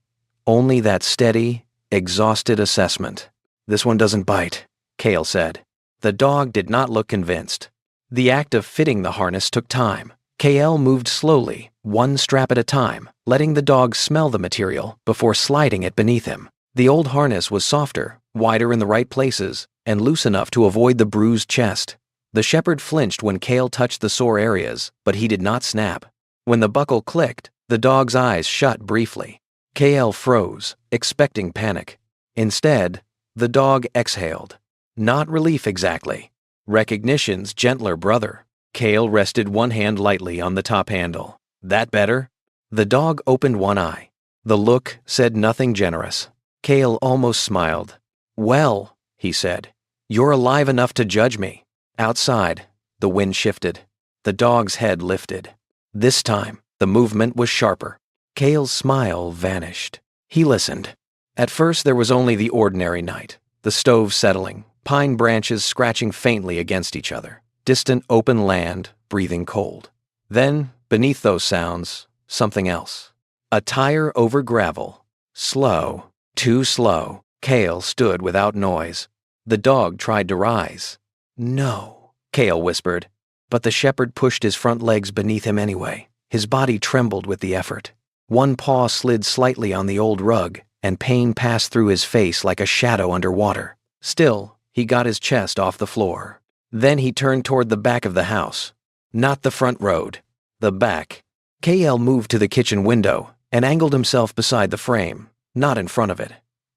only that steady, exhausted assessment. "This one doesn't bite," Cale said. The dog did not look convinced. The act of fitting the harness took time. Cale moved slowly, one strap at a time, letting the dog smell the material before sliding it beneath him. The old harness was softer, wider in the right places, and loose enough to avoid the bruised chest. The shepherd flinched when Cale touched the sore areas, but he did not snap. When the buckle clicked, the dog's eyes shut briefly. Cale froze, expecting panic. Instead, the dog exhaled. Not relief exactly. Recognition's gentler brother. Cale rested one hand lightly on the top handle. "That better?" The dog opened one eye. The look said nothing generous. Cale almost smiled. "Well," he said, "you're alive enough to judge me." Outside, the wind shifted. The dog's head lifted. This time, the movement was sharper. Cale's smile vanished. He listened. At first there was only the ordinary night, the stove settling, pine branches scratching faintly against each other, distant open land breathing cold. Then, beneath those sounds, something else. A tire over gravel. Slow, too slow. Cale stood without noise. The dog tried to rise. "No," Cale whispered, but the shepherd pushed his front legs beneath him anyway. His body trembled with the effort. One paw slid slightly on the old rug, and pain passed through his face like a shadow under water. Still, he got his chest off the floor. Then he turned toward the back of the house. Not the front road, the back. Cale moved to the kitchen window and angled himself beside the frame, not in front of it.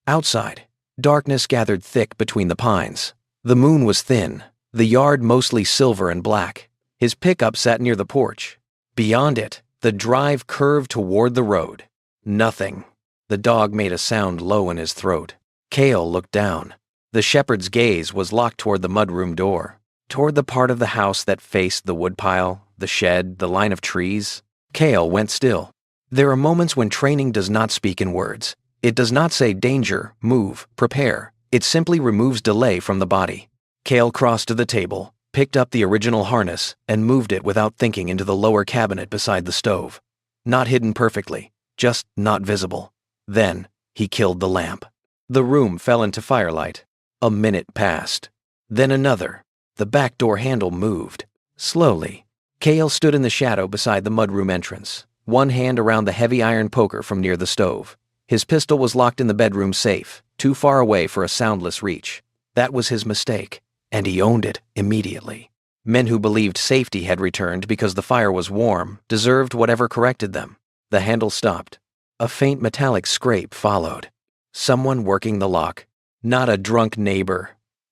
Outside, darkness gathered thick between the pines. The moon was thin, the yard mostly silver and black. His pickup sat near the porch. Beyond it, the drive curved toward the road. Nothing. The dog made a sound low in his throat. Cale looked down. The shepherd's gaze was locked toward the mudroom door, toward the part of the house that faced the woodpile, the shed, the line of trees. Cale went still. There are moments when training does not speak in words. It does not say danger, move, prepare. It simply removes delay from the body. Cale crossed to the table, picked up the original harness, and moved it without thinking into the lower cabinet beside the stove. Not hidden perfectly, just not visible. Then, he killed the lamp. The room fell into firelight. A minute passed. Then another. The back door handle moved. Slowly. Cale stood in the shadow beside the mudroom entrance, one hand around the heavy iron poker from near the stove. His pistol was locked in the bedroom safe, too far away for a soundless reach. That was his mistake, and he owned it immediately. Men who believed safety had returned because the fire was warm deserved whatever corrected them. The handle stopped. A faint metallic scrape followed. Someone working the lock. Not a drunk neighbor.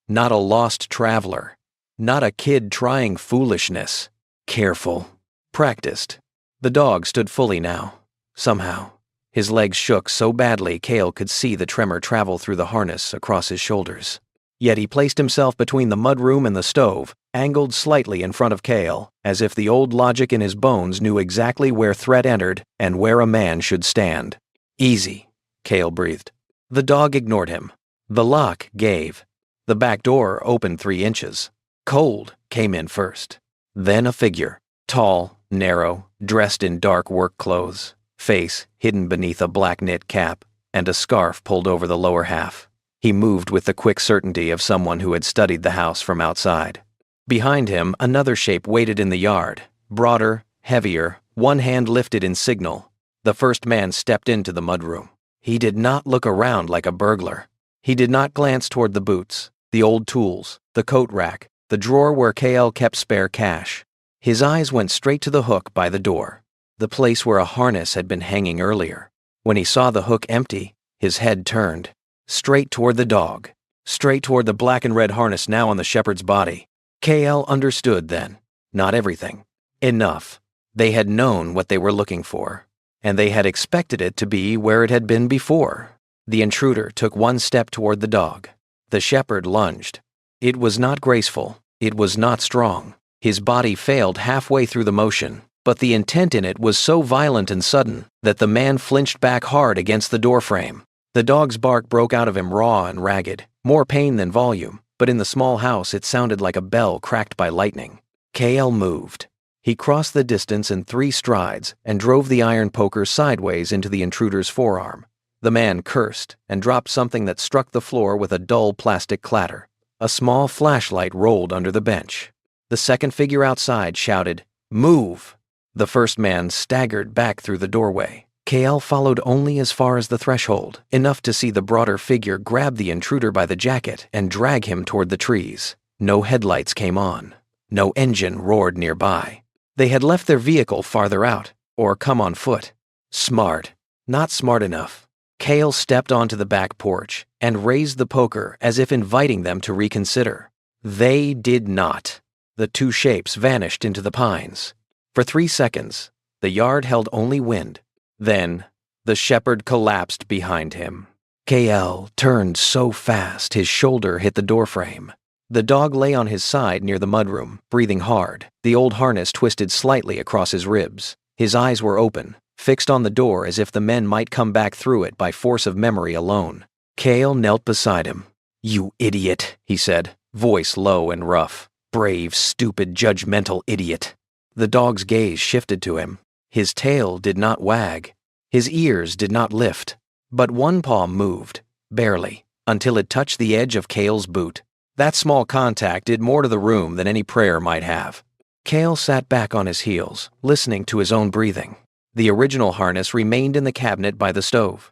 Not a lost traveler. Not a kid trying foolishness. Careful. Practiced. The dog stood fully now. Somehow. His legs shook so badly Cale could see the tremor travel through the harness across his shoulders. Yet he placed himself between the mudroom and the stove, angled slightly in front of Cale, as if the old logic in his bones knew exactly where threat entered and where a man should stand. Easy, Cale breathed. The dog ignored him. The lock gave. The back door opened 3 inches. Cold came in first. Then a figure, tall, narrow, dressed in dark work clothes, face hidden beneath a black knit cap, and a scarf pulled over the lower half. He moved with the quick certainty of someone who had studied the house from outside. Behind him, another shape waited in the yard, broader, heavier, one hand lifted in signal. The first man stepped into the mudroom. He did not look around like a burglar. He did not glance toward the boots, the old tools, the coat rack, the drawer where Cale kept spare cash. His eyes went straight to the hook by the door, the place where a harness had been hanging earlier. When he saw the hook empty, his head turned, straight toward the dog, straight toward the black and red harness now on the shepherd's body. Cale understood then. Not everything. Enough. They had known what they were looking for, and they had expected it to be where it had been before. The intruder took one step toward the dog. The shepherd lunged. It was not graceful. It was not strong. His body failed halfway through the motion, but the intent in it was so violent and sudden that the man flinched back hard against the doorframe. The dog's bark broke out of him raw and ragged, more pain than volume, but in the small house it sounded like a bell cracked by lightning. Cale moved. He crossed the distance in 3 strides and drove the iron poker sideways into the intruder's forearm. The man cursed and dropped something that struck the floor with a dull plastic clatter. A small flashlight rolled under the bench. The second figure outside shouted, "Move!" The first man staggered back through the doorway. Cale followed only as far as the threshold, enough to see the broader figure grab the intruder by the jacket and drag him toward the trees. No headlights came on. No engine roared nearby. They had left their vehicle farther out, or come on foot. Smart. Not smart enough. Cale stepped onto the back porch and raised the poker as if inviting them to reconsider. They did not. The 2 shapes vanished into the pines. For 3 seconds, the yard held only wind. Then, the shepherd collapsed behind him. Cale turned so fast his shoulder hit the doorframe. The dog lay on his side near the mudroom, breathing hard, the old harness twisted slightly across his ribs. His eyes were open, fixed on the door as if the men might come back through it by force of memory alone. Cale knelt beside him. "You idiot," he said, voice low and rough. "Brave, stupid, judgmental idiot." The dog's gaze shifted to him. His tail did not wag. His ears did not lift. But one paw moved, barely, until it touched the edge of Cale's boot. That small contact did more to the room than any prayer might have. Cale sat back on his heels, listening to his own breathing. The original harness remained in the cabinet by the stove.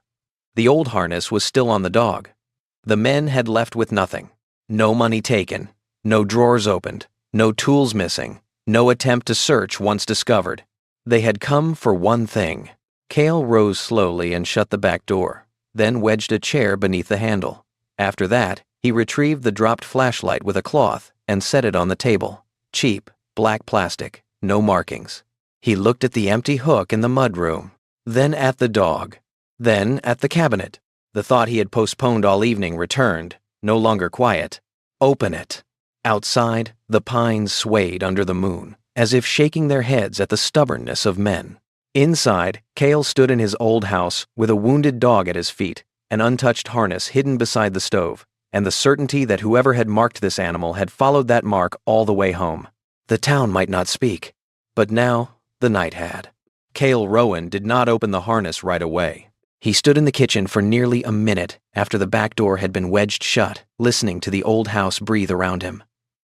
The old harness was still on the dog. The men had left with nothing. No money taken, no drawers opened, no tools missing, no attempt to search once discovered. They had come for one thing. Cale rose slowly and shut the back door, then wedged a chair beneath the handle. After that, he retrieved the dropped flashlight with a cloth and set it on the table. Cheap, black plastic, no markings. He looked at the empty hook in the mudroom, then at the dog, then at the cabinet. The thought he had postponed all evening returned, no longer quiet. Open it. Outside, the pines swayed under the moon, as if shaking their heads at the stubbornness of men. Inside, Cale stood in his old house with a wounded dog at his feet, an untouched harness hidden beside the stove, and the certainty that whoever had marked this animal had followed that mark all the way home. The town might not speak, but now the night had. Cale Rowan did not open the harness right away. He stood in the kitchen for nearly a minute after the back door had been wedged shut, listening to the old house breathe around him.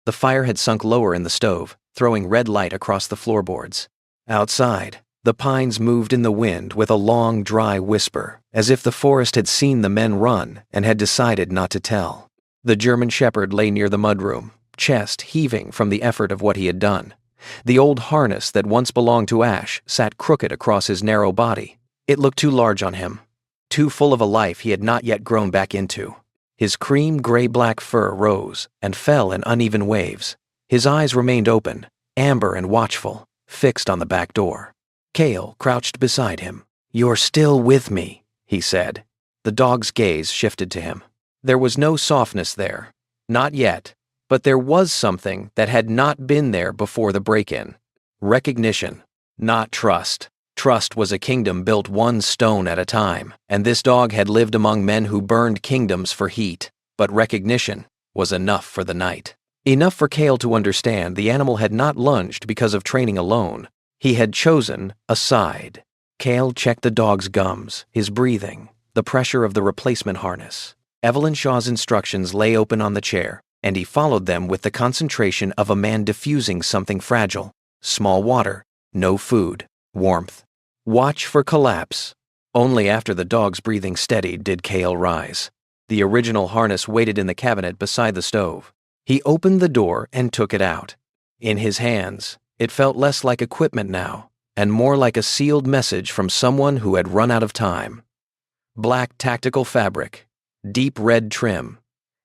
The fire had sunk lower in the stove, throwing red light across the floorboards. Outside, the pines moved in the wind with a long, dry whisper, as if the forest had seen the men run and had decided not to tell. The German shepherd lay near the mudroom, chest heaving from the effort of what he had done. The old harness that once belonged to Ash sat crooked across his narrow body. It looked too large on him, too full of a life he had not yet grown back into. His cream gray-black fur rose and fell in uneven waves. His eyes remained open, amber and watchful, fixed on the back door. Cale crouched beside him. "You're still with me," he said. The dog's gaze shifted to him. There was no softness there. Not yet. But there was something that had not been there before the break-in. Recognition, not trust. Trust was a kingdom built one stone at a time, and this dog had lived among men who burned kingdoms for heat. But recognition was enough for the night. Enough for Cale to understand the animal had not lunged because of training alone. He had chosen a side. Cale checked the dog's gums, his breathing, the pressure of the replacement harness. Evelyn Shaw's instructions lay open on the chair, and he followed them with the concentration of a man diffusing something fragile. Small water, no food, warmth. Watch for collapse. Only after the dog's breathing steadied did Cale rise. The original harness waited in the cabinet beside the stove. He opened the door and took it out. In his hands, it felt less like equipment now, and more like a sealed message from someone who had run out of time. Black tactical fabric, deep red trim,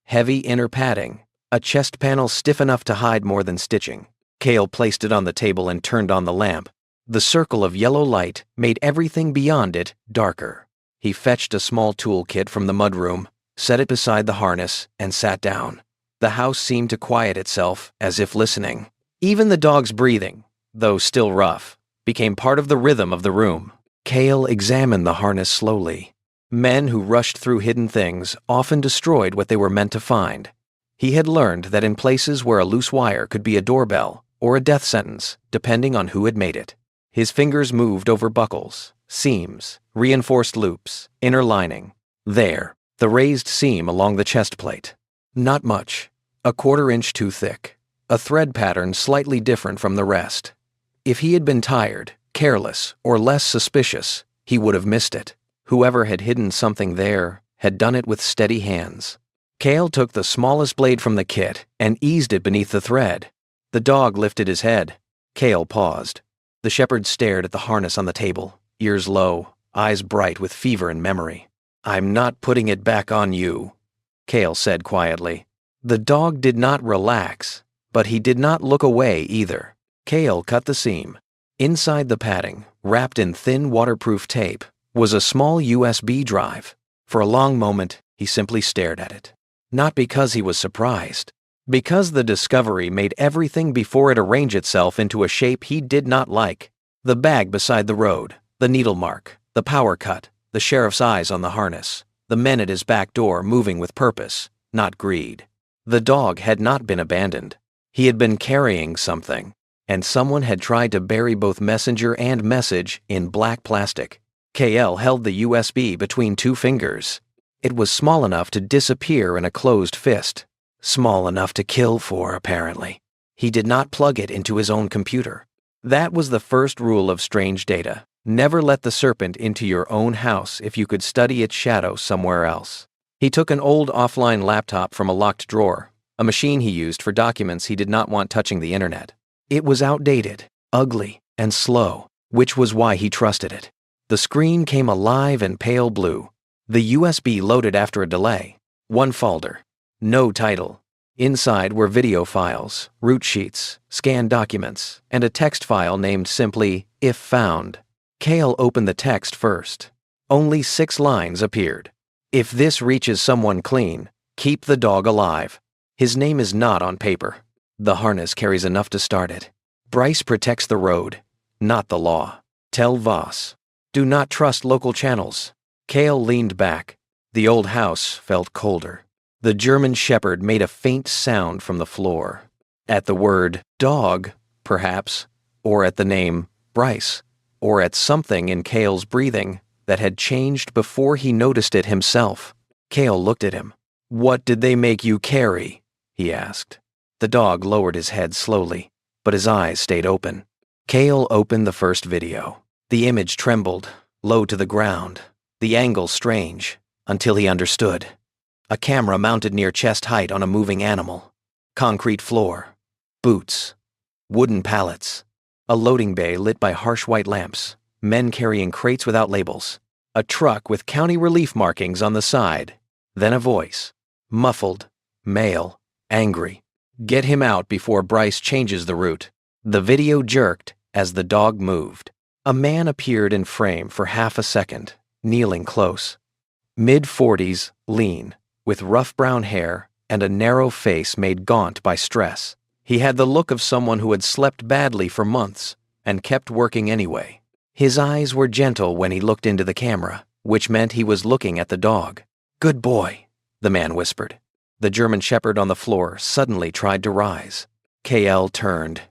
heavy inner padding, a chest panel stiff enough to hide more than stitching. Cale placed it on the table and turned on the lamp. The circle of yellow light made everything beyond it darker. He fetched a small toolkit from the mudroom, set it beside the harness, and sat down. The house seemed to quiet itself, as if listening. Even the dog's breathing, though still rough, became part of the rhythm of the room. Cale examined the harness slowly. Men who rushed through hidden things often destroyed what they were meant to find. He had learned that in places where a loose wire could be a doorbell or a death sentence, depending on who had made it. His fingers moved over buckles, seams, reinforced loops, inner lining. There, the raised seam along the chest plate. Not much, a 1/4 inch too thick, a thread pattern slightly different from the rest. If he had been tired, careless, or less suspicious, he would have missed it. Whoever had hidden something there had done it with steady hands. Cale took the smallest blade from the kit and eased it beneath the thread. The dog lifted his head. Cale paused. The shepherd stared at the harness on the table, ears low, eyes bright with fever and memory. "I'm not putting it back on you," Cale said quietly. The dog did not relax, but he did not look away either. Cale cut the seam. Inside the padding, wrapped in thin waterproof tape, was a small USB drive. For a long moment, he simply stared at it. Not because he was surprised. Because the discovery made everything before it arrange itself into a shape he did not like. The bag beside the road, the needle mark, the power cut, the sheriff's eyes on the harness, the men at his back door moving with purpose, not greed. The dog had not been abandoned. He had been carrying something, and someone had tried to bury both messenger and message in black plastic. Cale held the USB between 2 fingers. It was small enough to disappear in a closed fist. Small enough to kill for, apparently. He did not plug it into his own computer. That was the first rule of strange data. Never let the serpent into your own house if you could study its shadow somewhere else. He took an old offline laptop from a locked drawer, a machine he used for documents he did not want touching the internet. It was outdated, ugly, and slow, which was why he trusted it. The screen came alive and pale blue. The USB loaded after a delay. 1 folder. No title. Inside were video files, root sheets, scanned documents, and a text file named simply, "If Found." Cale opened the text first. Only 6 lines appeared. If this reaches someone clean, keep the dog alive. His name is not on paper. The harness carries enough to start it. Bryce protects the road, not the law. Tell Voss. Do not trust local channels. Cale leaned back. The old house felt colder. The German Shepherd made a faint sound from the floor. At the word dog, perhaps, or at the name Bryce, or at something in Cale's breathing that had changed before he noticed it himself. Cale looked at him. What did they make you carry? He asked. The dog lowered his head slowly, but his eyes stayed open. Cale opened the first video. The image trembled, low to the ground, the angle strange, until he understood. A camera mounted near chest height on a moving animal. Concrete floor. Boots. Wooden pallets. A loading bay lit by harsh white lamps. Men carrying crates without labels. A truck with county relief markings on the side. Then a voice. Muffled. Male. Angry. Get him out before Bryce changes the route. The video jerked as the dog moved. A man appeared in frame for half a second, kneeling close. Mid-40s, lean, with rough brown hair and a narrow face made gaunt by stress. He had the look of someone who had slept badly for months and kept working anyway. His eyes were gentle when he looked into the camera, which meant he was looking at the dog. Good boy, the man whispered. The German Shepherd on the floor suddenly tried to rise. Cale turned.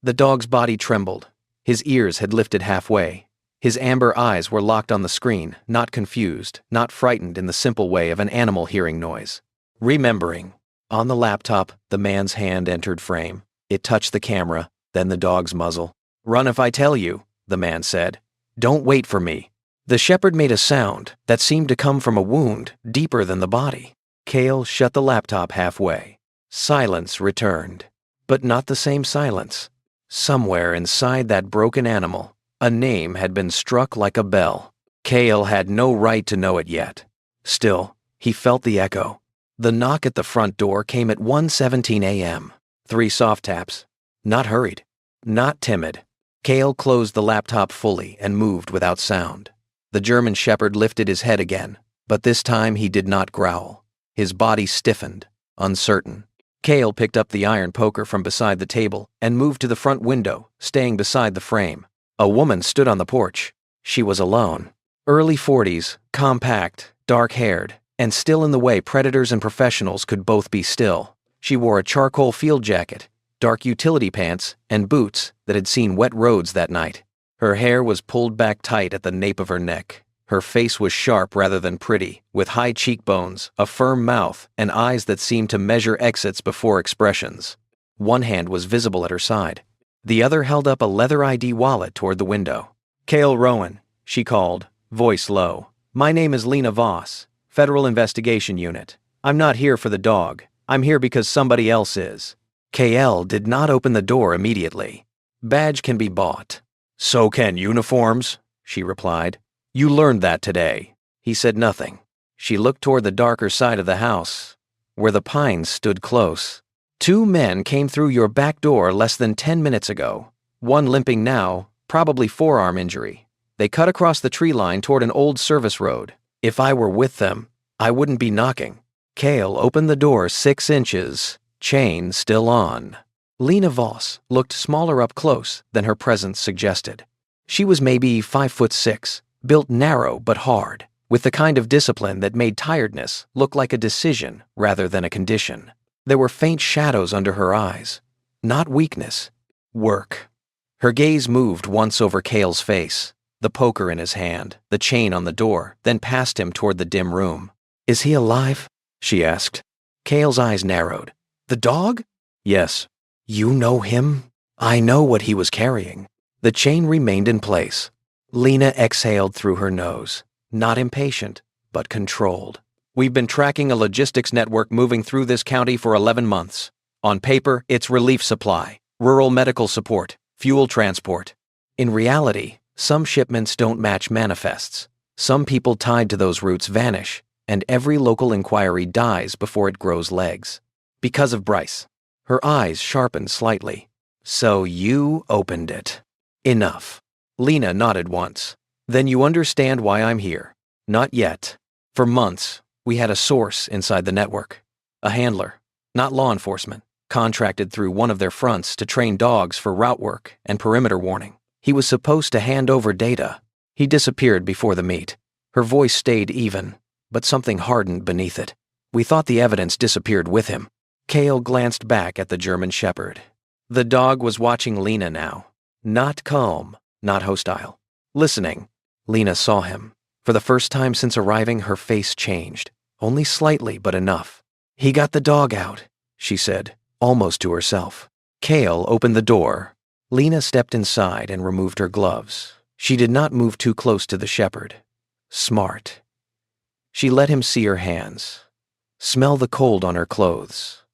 The dog's body trembled. His ears had lifted halfway. His amber eyes were locked on the screen, not confused, not frightened in the simple way of an animal hearing noise. Remembering. On the laptop, the man's hand entered frame. It touched the camera, then the dog's muzzle. Run if I tell you, the man said. Don't wait for me. The shepherd made a sound that seemed to come from a wound deeper than the body. Cale shut the laptop halfway. Silence returned. But not the same silence. Somewhere inside that broken animal, a name had been struck like a bell. Cale had no right to know it yet. Still, he felt the echo. The knock at the front door came at 1:17 a.m. 3 soft taps. Not hurried. Not timid. Cale closed the laptop fully and moved without sound. The German Shepherd lifted his head again, but this time he did not growl. His body stiffened, uncertain. Cale picked up the iron poker from beside the table and moved to the front window, staying beside the frame. A woman stood on the porch. She was alone. Early 40s, compact, dark-haired, and still in the way predators and professionals could both be still. She wore a charcoal field jacket, dark utility pants, and boots that had seen wet roads that night. Her hair was pulled back tight at the nape of her neck. Her face was sharp rather than pretty, with high cheekbones, a firm mouth, and eyes that seemed to measure exits before expressions. One hand was visible at her side. The other held up a leather ID wallet toward the window. Cale Rowan, she called, voice low. My name is Lena Voss, Federal Investigation Unit. I'm not here for the dog. I'm here because somebody else is. Cale did not open the door immediately. Badge can be bought. So can uniforms, she replied. You learned that today. He said nothing. She looked toward the darker side of the house, where the pines stood close. 2 men came through your back door less than 10 minutes ago. One limping now, probably forearm injury. They cut across the tree line toward an old service road. If I were with them, I wouldn't be knocking. Cale opened the door 6 inches, chain still on. Lena Voss looked smaller up close than her presence suggested. She was maybe 5'6", built narrow but hard, with the kind of discipline that made tiredness look like a decision rather than a condition. There were faint shadows under her eyes. Not weakness. Work. Her gaze moved once over Cale's face, the poker in his hand, the chain on the door, then past him toward the dim room. Is he alive? She asked. Cale's eyes narrowed. The dog? Yes. You know him? I know what he was carrying. The chain remained in place. Lena exhaled through her nose, not impatient, but controlled. We've been tracking a logistics network moving through this county for 11 months. On paper, it's relief supply, rural medical support, fuel transport. In reality, some shipments don't match manifests. Some people tied to those routes vanish, and every local inquiry dies before it grows legs. Because of Bryce. Her eyes sharpened slightly. So you opened it. Enough. Lena nodded once. Then you understand why I'm here. Not yet. For months, We had a source inside the network. A handler, not law enforcement, contracted through one of their fronts to train dogs for route work and perimeter warning. He was supposed to hand over data. He disappeared before the meet. Her voice stayed even, but something hardened beneath it. We thought the evidence disappeared with him. Cale glanced back at the German Shepherd. The dog was watching Lena now. Not calm, not hostile. Listening. Lena saw him. For the first time since arriving, her face changed. Only slightly, but enough. He got the dog out, she said, almost to herself. Cale opened the door. Lena stepped inside and removed her gloves. She did not move too close to the shepherd. Smart. She let him see her hands. Smell the cold on her clothes.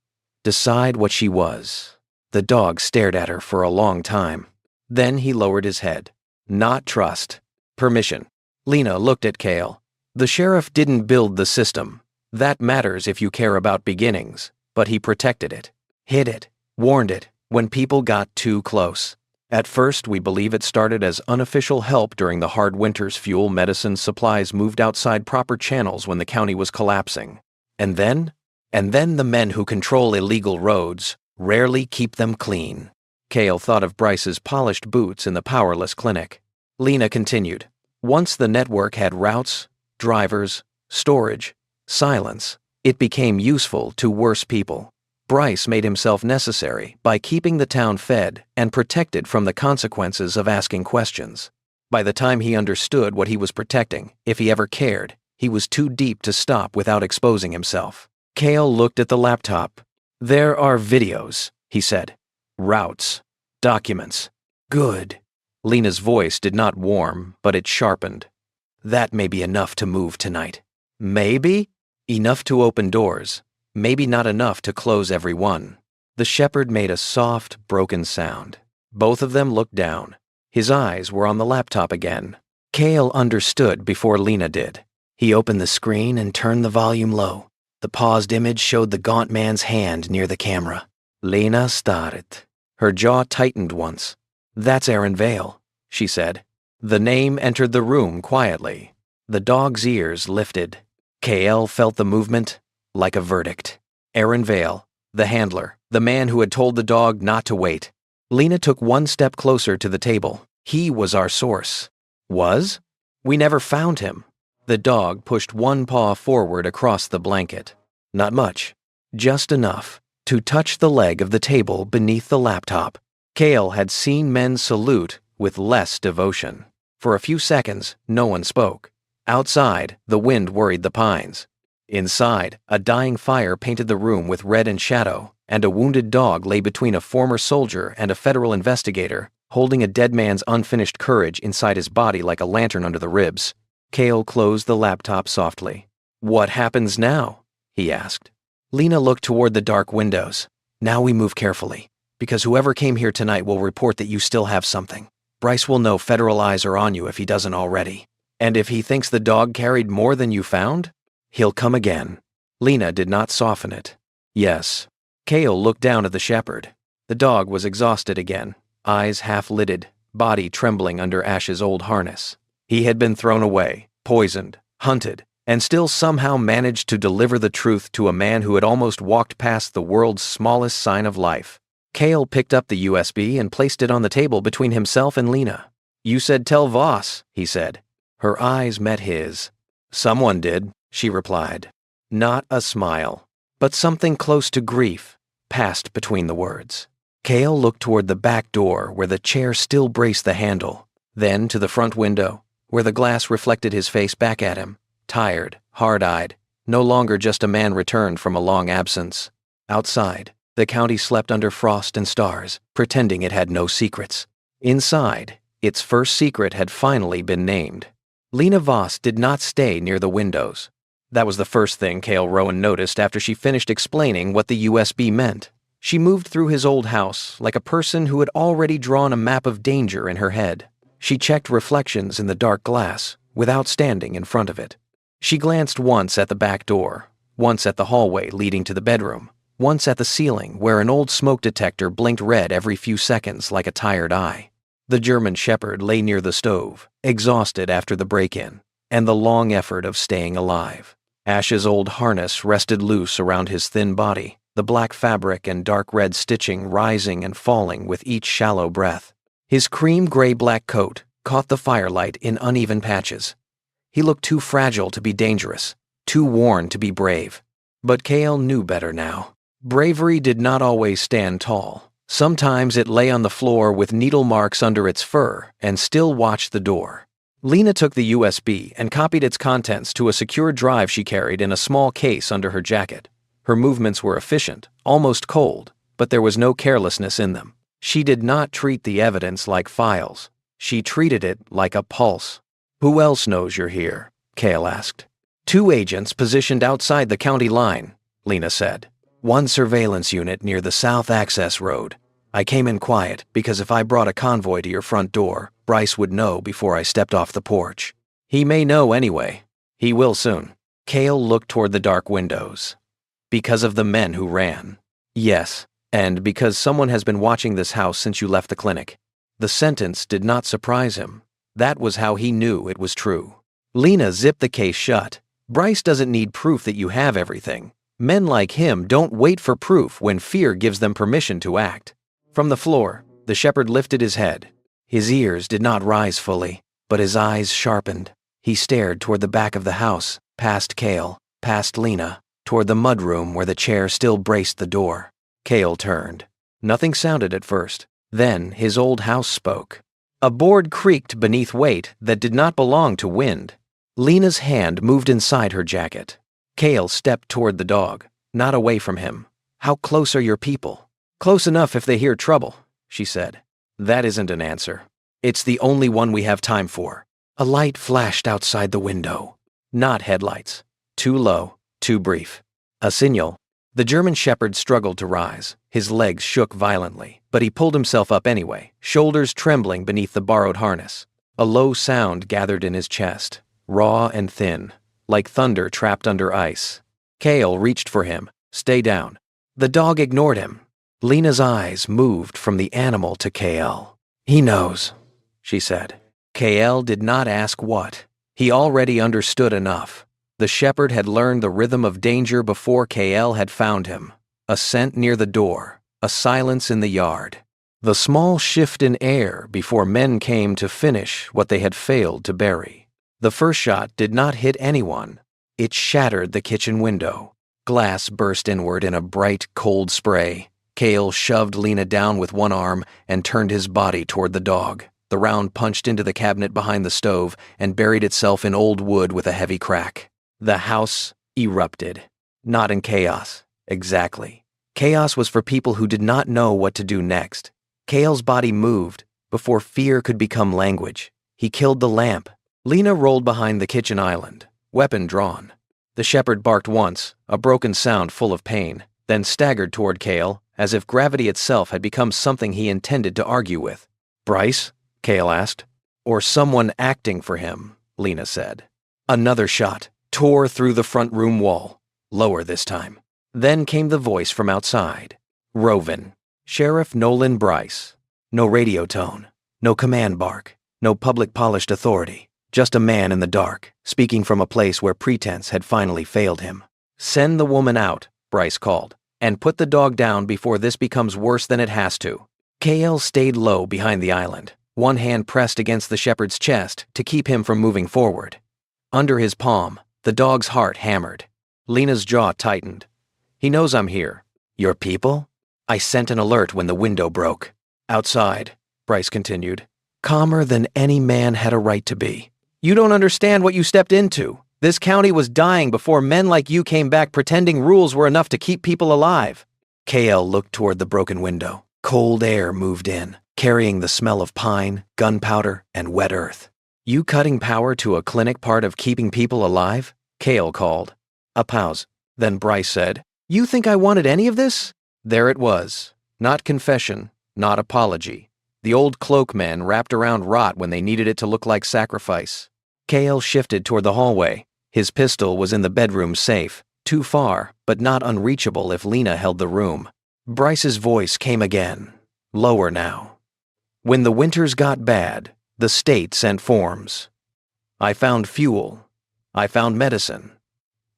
Decide what she was. The dog stared at her for a long time. Then he lowered his head. Not trust. Permission. Lena looked at Cale. The sheriff didn't build the system. That matters if you care about beginnings, but he protected it, hid it, warned it when people got too close. At first, we believe it started as unofficial help during the hard winters. Fuel, medicine, supplies moved outside proper channels when the county was collapsing. And then the men who control illegal roads rarely keep them clean. Cale thought of Bryce's polished boots in the powerless clinic. Lena continued. Once the network had routes, drivers, storage, silence, it became useful to worse people. Bryce made himself necessary by keeping the town fed and protected from the consequences of asking questions. By the time he understood what he was protecting, if he ever cared, he was too deep to stop without exposing himself. Cale looked at the laptop. There are videos, he said. Routes. Documents. Good. Lena's voice did not warm, but it sharpened. That may be enough to move tonight. Maybe? Enough to open doors. Maybe not enough to close every one. The shepherd made a soft, broken sound. Both of them looked down. His eyes were on the laptop again. Cale understood before Lena did. He opened the screen and turned the volume low. The paused image showed the gaunt man's hand near the camera. Lena started. Her jaw tightened once. That's Aaron Vale, she said. The name entered the room quietly. The dog's ears lifted. Cale felt the movement like a verdict. Aaron Vale, the handler, the man who had told the dog not to wait. Lena took one step closer to the table. He was our source. Was? We never found him. The dog pushed one paw forward across the blanket. Not much. Just enough to touch the leg of the table beneath the laptop. Cale had seen men salute with less devotion. For a few seconds, no one spoke. Outside, the wind worried the pines. Inside, a dying fire painted the room with red and shadow, and a wounded dog lay between a former soldier and a federal investigator, holding a dead man's unfinished courage inside his body like a lantern under the ribs. Cale closed the laptop softly. What happens now? He asked. Lena looked toward the dark windows. Now we move carefully, because whoever came here tonight will report that you still have something. Bryce will know federal eyes are on you if he doesn't already. And if he thinks the dog carried more than you found, he'll come again. Lena did not soften it. Yes. Cale looked down at the shepherd. The dog was exhausted again, eyes half-lidded, body trembling under Ash's old harness. He had been thrown away, poisoned, hunted, and still somehow managed to deliver the truth to a man who had almost walked past the world's smallest sign of life. Cale picked up the USB and placed it on the table between himself and Lena. You said tell Voss, he said. Her eyes met his. Someone did, she replied. Not a smile, but something close to grief passed between the words. Cale looked toward the back door where the chair still braced the handle, then to the front window, where the glass reflected his face back at him, tired, hard-eyed, no longer just a man returned from a long absence. Outside, the county slept under frost and stars, pretending it had no secrets. Inside, its first secret had finally been named. Lena Voss did not stay near the windows. That was the first thing Cale Rowan noticed after she finished explaining what the USB meant. She moved through his old house like a person who had already drawn a map of danger in her head. She checked reflections in the dark glass without standing in front of it. She glanced once at the back door, once at the hallway leading to the bedroom, once at the ceiling where an old smoke detector blinked red every few seconds like a tired eye. The German shepherd lay near the stove, exhausted after the break-in and the long effort of staying alive. Ash's old harness rested loose around his thin body, the black fabric and dark red stitching rising and falling with each shallow breath. His cream gray-black coat caught the firelight in uneven patches. He looked too fragile to be dangerous, too worn to be brave. But Kale knew better now. Bravery did not always stand tall. Sometimes it lay on the floor with needle marks under its fur and still watched the door. Lena took the USB and copied its contents to a secure drive she carried in a small case under her jacket. Her movements were efficient, almost cold, but there was no carelessness in them. She did not treat the evidence like files. She treated it like a pulse. "Who else knows you're here?" Kale asked. "2 agents positioned outside the county line," Lena said. "1 surveillance unit near the South Access Road. I came in quiet because if I brought a convoy to your front door, Bryce would know before I stepped off the porch. He may know anyway. He will soon." Kale looked toward the dark windows. "Because of the men who ran." "Yes, and because someone has been watching this house since you left the clinic." The sentence did not surprise him. That was how he knew it was true. Lena zipped the case shut. "Bryce doesn't need proof that you have everything. Men like him don't wait for proof when fear gives them permission to act." From the floor, the shepherd lifted his head. His ears did not rise fully, but his eyes sharpened. He stared toward the back of the house, past Kale, past Lena, toward the mudroom where the chair still braced the door. Kale turned. Nothing sounded at first. Then his old house spoke. A board creaked beneath weight that did not belong to wind. Lena's hand moved inside her jacket. Kale stepped toward the dog, not away from him. "How close are your people?" "Close enough if they hear trouble," she said. "That isn't an answer. It's the only one we have time for." A light flashed outside the window. Not headlights. Too low, too brief. A signal. The German shepherd struggled to rise. His legs shook violently, but he pulled himself up anyway, shoulders trembling beneath the borrowed harness. A low sound gathered in his chest, raw and thin, like thunder trapped under ice. Kale reached for him. "Stay down." The dog ignored him. Lena's eyes moved from the animal to Kale. "He knows," she said. Kale did not ask what. He already understood enough. The shepherd had learned the rhythm of danger before Kale had found him. A scent near the door, a silence in the yard. The small shift in air before men came to finish what they had failed to bury. The first shot did not hit anyone. It shattered the kitchen window. Glass burst inward in a bright, cold spray. Kale shoved Lena down with one arm and turned his body toward the dog. The round punched into the cabinet behind the stove and buried itself in old wood with a heavy crack. The house erupted. Not in chaos. Exactly. Chaos was for people who did not know what to do next. Kale's body moved before fear could become language. He killed the lamp. Lena rolled behind the kitchen island, weapon drawn. The shepherd barked once, a broken sound full of pain, then staggered toward Kale, as if gravity itself had become something he intended to argue with. "Bryce?" Kale asked. "Or someone acting for him," Lena said. Another shot tore through the front room wall, lower this time. Then came the voice from outside. Rovin. Sheriff Nolan Bryce. No radio tone, no command bark, no public polished authority. Just a man in the dark, speaking from a place where pretense had finally failed him. "Send the woman out," Bryce called, "and put the dog down before this becomes worse than it has to." Kale stayed low behind the island, one hand pressed against the shepherd's chest to keep him from moving forward. Under his palm, the dog's heart hammered. Lena's jaw tightened. "He knows I'm here." "Your people?" "I sent an alert when the window broke." "Outside," Bryce continued, calmer than any man had a right to be. "You don't understand what you stepped into. This county was dying before men like you came back pretending rules were enough to keep people alive." Kale looked toward the broken window. Cold air moved in, carrying the smell of pine, gunpowder, and wet earth. "You cutting power to a clinic part of keeping people alive?" Kale called. A pause. Then Bryce said, "You think I wanted any of this?" There it was. Not confession, not apology. The old cloak men wrapped around rot when they needed it to look like sacrifice. Kale shifted toward the hallway. His pistol was in the bedroom safe, too far, but not unreachable if Lena held the room. Bryce's voice came again, lower now. "When the winters got bad, the state sent forms. I found fuel. I found medicine.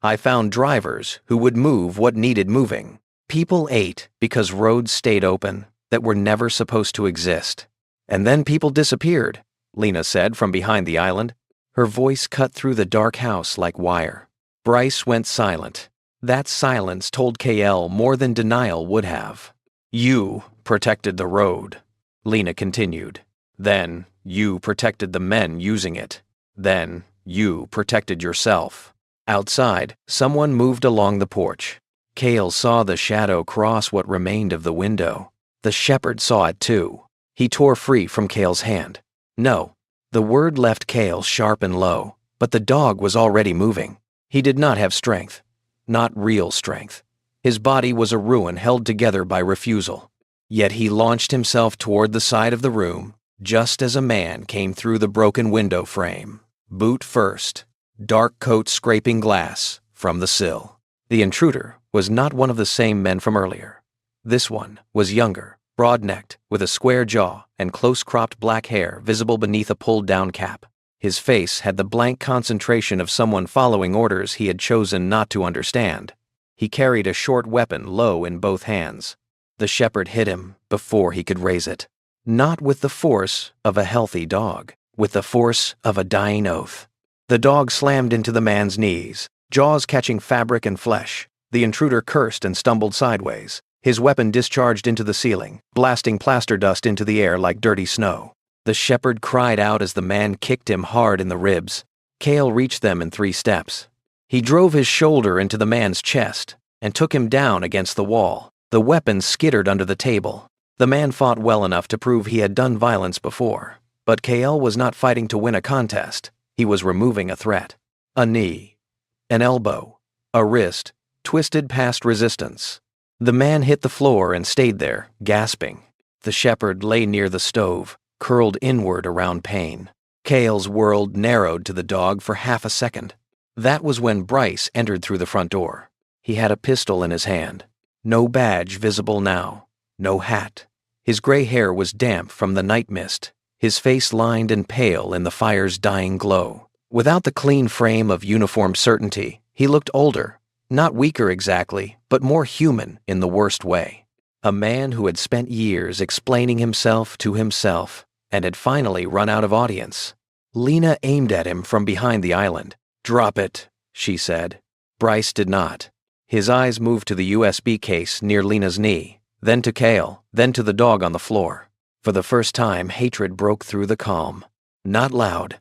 I found drivers who would move what needed moving. People ate because roads stayed open that were never supposed to exist. And then people disappeared, Lena said from behind the island. Her voice cut through the dark house like wire. Bryce went silent. That silence told KL more than denial would have. You protected the road, Lena continued. Then you protected the men using it. Then you protected yourself. Outside, someone moved along the porch. Cale saw the shadow cross what remained of the window. The shepherd saw it too. He tore free from Cale's hand. No. The word left Cale sharp and low, but the dog was already moving. He did not have strength. Not real strength. His body was a ruin held together by refusal. Yet he launched himself toward the side of the room, just as a man came through the broken window frame. Boot first, dark coat scraping glass from the sill. The intruder was not one of the same men from earlier. This one was younger, broad-necked, with a square jaw and close-cropped black hair visible beneath a pulled-down cap. His face had the blank concentration of someone following orders he had chosen not to understand. He carried a short weapon low in both hands. The shepherd hit him before he could raise it. Not with the force of a healthy dog, with the force of a dying oath. The dog slammed into the man's knees, jaws catching fabric and flesh. The intruder cursed and stumbled sideways. His weapon discharged into the ceiling, blasting plaster dust into the air like dirty snow. The shepherd cried out as the man kicked him hard in the ribs. Cale reached them in 3 steps. He drove his shoulder into the man's chest and took him down against the wall. The weapon skittered under the table. The man fought well enough to prove he had done violence before. But Cale was not fighting to win a contest. He was removing a threat. A knee, an elbow, a wrist, twisted past resistance. The man hit the floor and stayed there, gasping. The shepherd lay near the stove, curled inward around pain. Cale's world narrowed to the dog for half a second. That was when Bryce entered through the front door. He had a pistol in his hand. No badge visible now. No hat. His gray hair was damp from the night mist. His face lined and pale in the fire's dying glow. Without the clean frame of uniformed certainty, he looked older. Not weaker exactly, but more human in the worst way. A man who had spent years explaining himself to himself and had finally run out of audience. Lena aimed at him from behind the island. "Drop it," she said. Bryce did not. His eyes moved to the USB case near Lena's knee, then to Cale, then to the dog on the floor. For the first time, hatred broke through the calm. Not loud.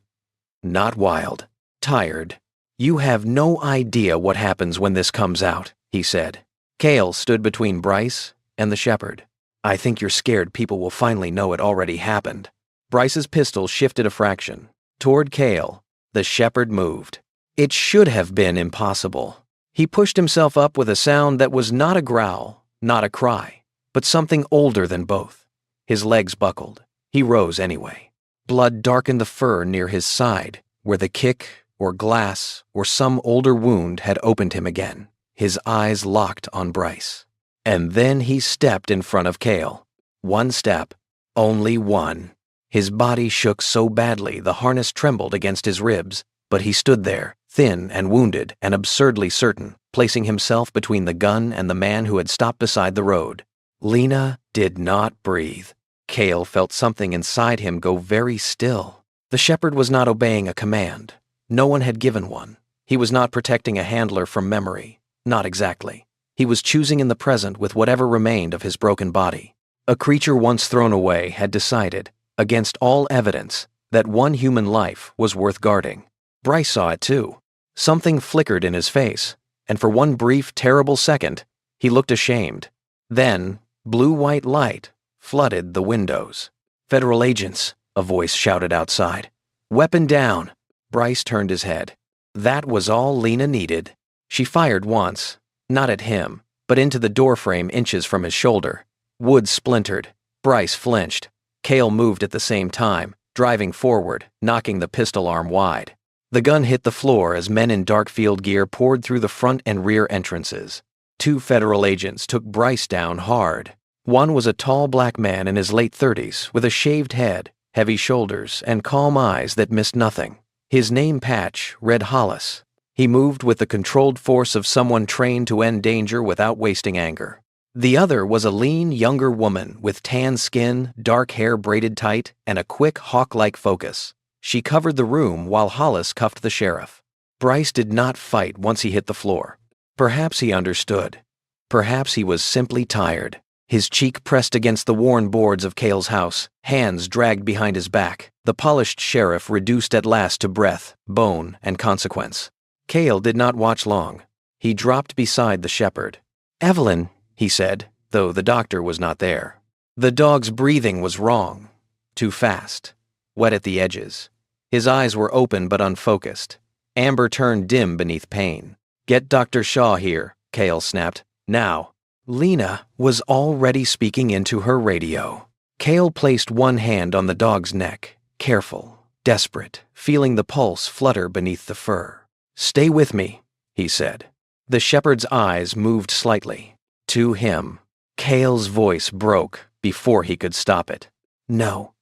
Not wild. Tired. "You have no idea what happens when this comes out," he said. Cale stood between Bryce and the shepherd. "I think you're scared people will finally know it already happened." Bryce's pistol shifted a fraction. Toward Cale, the shepherd moved. It should have been impossible. He pushed himself up with a sound that was not a growl, not a cry, but something older than both. His legs buckled. He rose anyway. Blood darkened the fur near his side, where the kick or glass or some older wound had opened him again. His eyes locked on Bryce. And then he stepped in front of Cale. One step. Only one. His body shook so badly the harness trembled against his ribs, but he stood there, thin and wounded and absurdly certain, placing himself between the gun and the man who had stopped beside the road. Lena did not breathe. Cale felt something inside him go very still. The shepherd was not obeying a command. No one had given one. He was not protecting a handler from memory. Not exactly. He was choosing in the present with whatever remained of his broken body. A creature once thrown away had decided, against all evidence, that one human life was worth guarding. Bryce saw it too. Something flickered in his face, and for one brief, terrible second, he looked ashamed. Then, blue-white light flooded the windows. "Federal agents," a voice shouted outside. "Weapon down." Bryce turned his head. That was all Lena needed. She fired once, not at him, but into the doorframe inches from his shoulder. Wood splintered. Bryce flinched. Cale moved at the same time, driving forward, knocking the pistol arm wide. The gun hit the floor as men in dark field gear poured through the front and rear entrances. 2 federal agents took Bryce down hard. One was a tall black man in his late 30s with a shaved head, heavy shoulders, and calm eyes that missed nothing. His name patch read Hollis. He moved with the controlled force of someone trained to end danger without wasting anger. The other was a lean, younger woman with tan skin, dark hair braided tight, and a quick, hawk-like focus. She covered the room while Hollis cuffed the sheriff. Bryce did not fight once he hit the floor. Perhaps he understood. Perhaps he was simply tired. His cheek pressed against the worn boards of Cale's house, hands dragged behind his back, the polished sheriff reduced at last to breath, bone, and consequence. Cale did not watch long. He dropped beside the shepherd. "Evelyn," he said, though the doctor was not there. The dog's breathing was wrong. Too fast. Wet at the edges. His eyes were open but unfocused. Amber turned dim beneath pain. "Get Dr. Shaw here," Cale snapped. "Now." Lena was already speaking into her radio. Cale placed one hand on the dog's neck, careful, desperate, feeling the pulse flutter beneath the fur. "Stay with me," he said. The shepherd's eyes moved slightly. To him, Cale's voice broke before he could stop it. "No,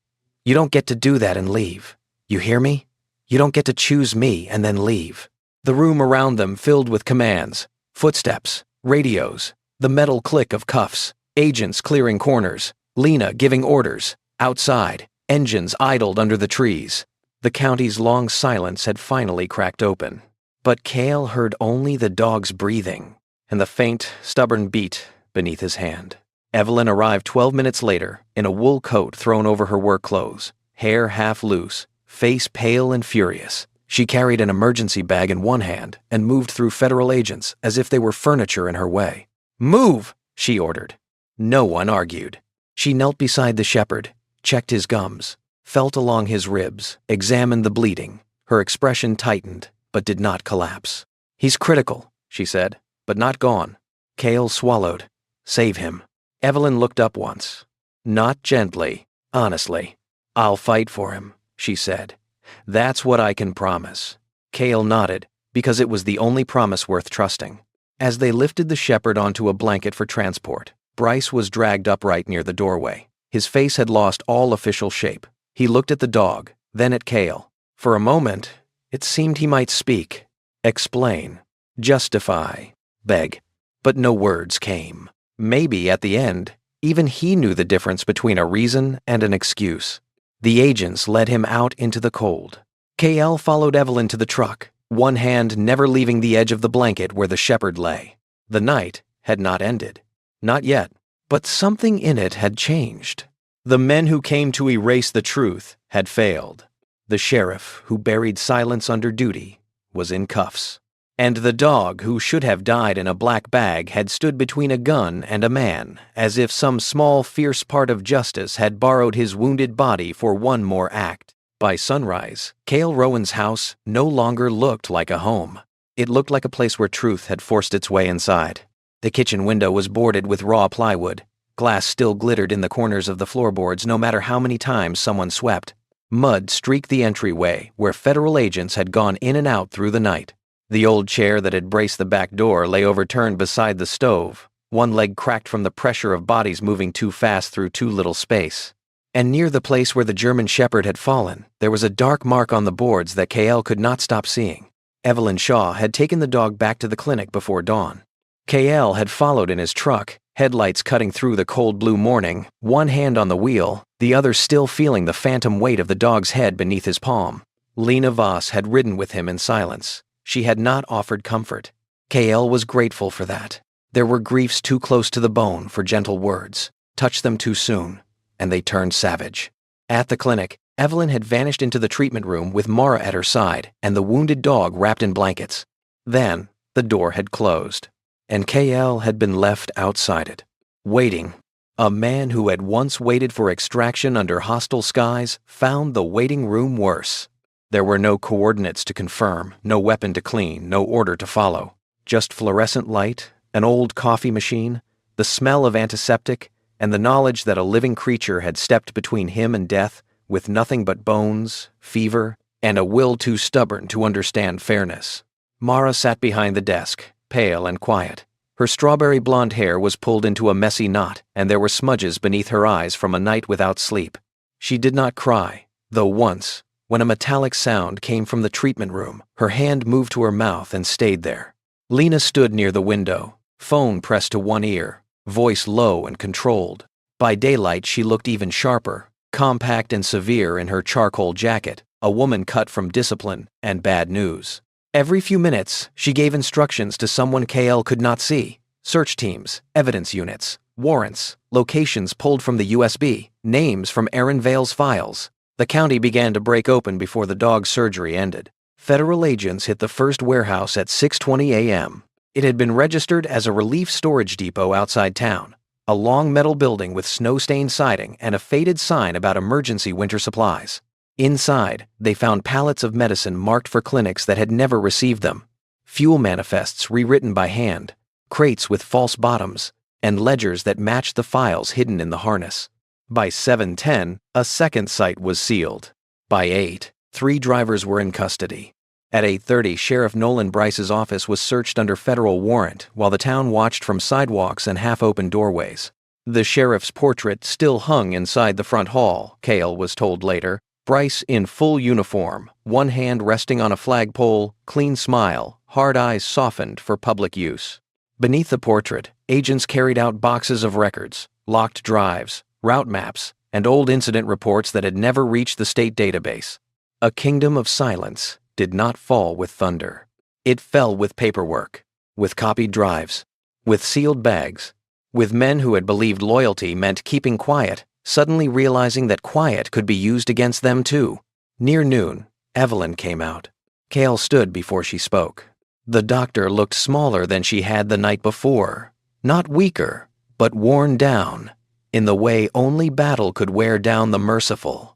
you don't get to do that and leave. You hear me? You don't get to choose me and then leave." The room around them filled with commands, footsteps, radios, the metal click of cuffs, agents clearing corners, Lena giving orders. Outside, engines idled under the trees. The county's long silence had finally cracked open. But Cale heard only the dog's breathing and the faint, stubborn beat beneath his hand. Evelyn arrived 12 minutes later in a wool coat thrown over her work clothes, hair half loose, face pale and furious. She carried an emergency bag in one hand and moved through federal agents as if they were furniture in her way. "Move!" she ordered. No one argued. She knelt beside the shepherd, checked his gums, felt along his ribs, examined the bleeding. Her expression tightened, but did not collapse. "He's critical," she said, "but not gone." Cale swallowed. "Save him." Evelyn looked up once. Not gently, honestly. "I'll fight for him," she said. "That's what I can promise." Cale nodded, because it was the only promise worth trusting. As they lifted the shepherd onto a blanket for transport, Bryce was dragged upright near the doorway. His face had lost all official shape. He looked at the dog, then at Cale. For a moment, it seemed he might speak, explain, justify, beg. But no words came. Maybe at the end, even he knew the difference between a reason and an excuse. The agents led him out into the cold. Cale followed Evelyn to the truck, one hand never leaving the edge of the blanket where the shepherd lay. The night had not ended. Not yet. But something in it had changed. The men who came to erase the truth had failed. The sheriff, who buried silence under duty, was in cuffs. And the dog, who should have died in a black bag, had stood between a gun and a man, as if some small, fierce part of justice had borrowed his wounded body for one more act. By sunrise, Cale Rowan's house no longer looked like a home. It looked like a place where truth had forced its way inside. The kitchen window was boarded with raw plywood. Glass still glittered in the corners of the floorboards no matter how many times someone swept. Mud streaked the entryway, where federal agents had gone in and out through the night. The old chair that had braced the back door lay overturned beside the stove, one leg cracked from the pressure of bodies moving too fast through too little space. And near the place where the German shepherd had fallen, there was a dark mark on the boards that Cale could not stop seeing. Evelyn Shaw had taken the dog back to the clinic before dawn. Cale had followed in his truck, headlights cutting through the cold blue morning, one hand on the wheel, the other still feeling the phantom weight of the dog's head beneath his palm. Lena Voss had ridden with him in silence. She had not offered comfort. Cale was grateful for that. There were griefs too close to the bone for gentle words. Touched them too soon, and they turned savage. At the clinic, Evelyn had vanished into the treatment room with Mara at her side and the wounded dog wrapped in blankets. Then, the door had closed, and Cale had been left outside it, waiting. A man who had once waited for extraction under hostile skies found the waiting room worse. There were no coordinates to confirm, no weapon to clean, no order to follow. Just fluorescent light, an old coffee machine, the smell of antiseptic, and the knowledge that a living creature had stepped between him and death with nothing but bones, fever, and a will too stubborn to understand fairness. Mara sat behind the desk, pale and quiet. Her strawberry blonde hair was pulled into a messy knot, and there were smudges beneath her eyes from a night without sleep. She did not cry, though once, when a metallic sound came from the treatment room. Her hand moved to her mouth and stayed there. Lena stood near the window, phone pressed to one ear, voice low and controlled. By daylight she looked even sharper, compact and severe in her charcoal jacket, a woman cut from discipline and bad news. Every few minutes, she gave instructions to someone KL could not see. Search teams, evidence units, warrants, locations pulled from the USB, names from Aaron Vale's files. The county began to break open before the dog's surgery ended. Federal agents hit the first warehouse at 6:20 a.m. It had been registered as a relief storage depot outside town, a long metal building with snow-stained siding and a faded sign about emergency winter supplies. Inside, they found pallets of medicine marked for clinics that had never received them, fuel manifests rewritten by hand, crates with false bottoms, and ledgers that matched the files hidden in the harness. By 7:10, a second site was sealed. By 8, 3 drivers were in custody. At 8:30, Sheriff Nolan Bryce's office was searched under federal warrant while the town watched from sidewalks and half-open doorways. The sheriff's portrait still hung inside the front hall, Cale was told later. Bryce in full uniform, one hand resting on a flagpole, clean smile, hard eyes softened for public use. Beneath the portrait, agents carried out boxes of records, locked drives, route maps, and old incident reports that had never reached the state database. A kingdom of silence did not fall with thunder. It fell with paperwork, with copied drives, with sealed bags, with men who had believed loyalty meant keeping quiet, suddenly realizing that quiet could be used against them too. Near noon, Evelyn came out. Cale stood before she spoke. The doctor looked smaller than she had the night before, not weaker, but worn down, in the way only battle could wear down the merciful.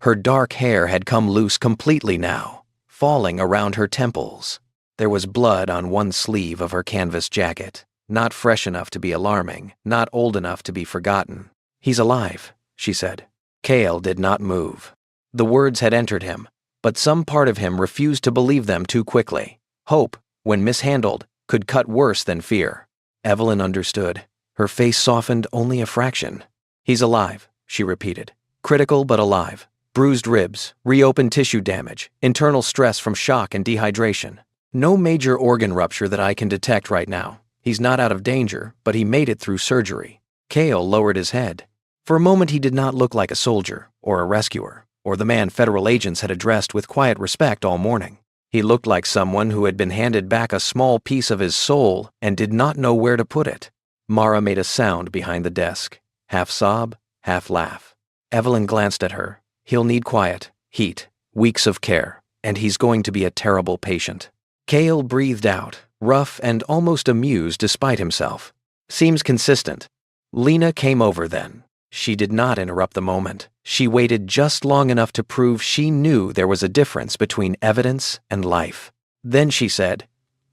Her dark hair had come loose completely now, falling around her temples. There was blood on one sleeve of her canvas jacket, not fresh enough to be alarming, not old enough to be forgotten. "He's alive," she said. Cale did not move. The words had entered him, but some part of him refused to believe them too quickly. Hope, when mishandled, could cut worse than fear. Evelyn understood. Her face softened only a fraction. "He's alive," she repeated. "Critical but alive. Bruised ribs, reopened tissue damage, internal stress from shock and dehydration. No major organ rupture that I can detect right now. He's not out of danger, but he made it through surgery." Cale lowered his head. For a moment he did not look like a soldier, or a rescuer, or the man federal agents had addressed with quiet respect all morning. He looked like someone who had been handed back a small piece of his soul and did not know where to put it. Mara made a sound behind the desk, half sob, half laugh. Evelyn glanced at her. "He'll need quiet, heat, weeks of care, and he's going to be a terrible patient." Cale breathed out, rough and almost amused despite himself. "Seems consistent." Lena came over then. She did not interrupt the moment. She waited just long enough to prove she knew there was a difference between evidence and life. Then she said,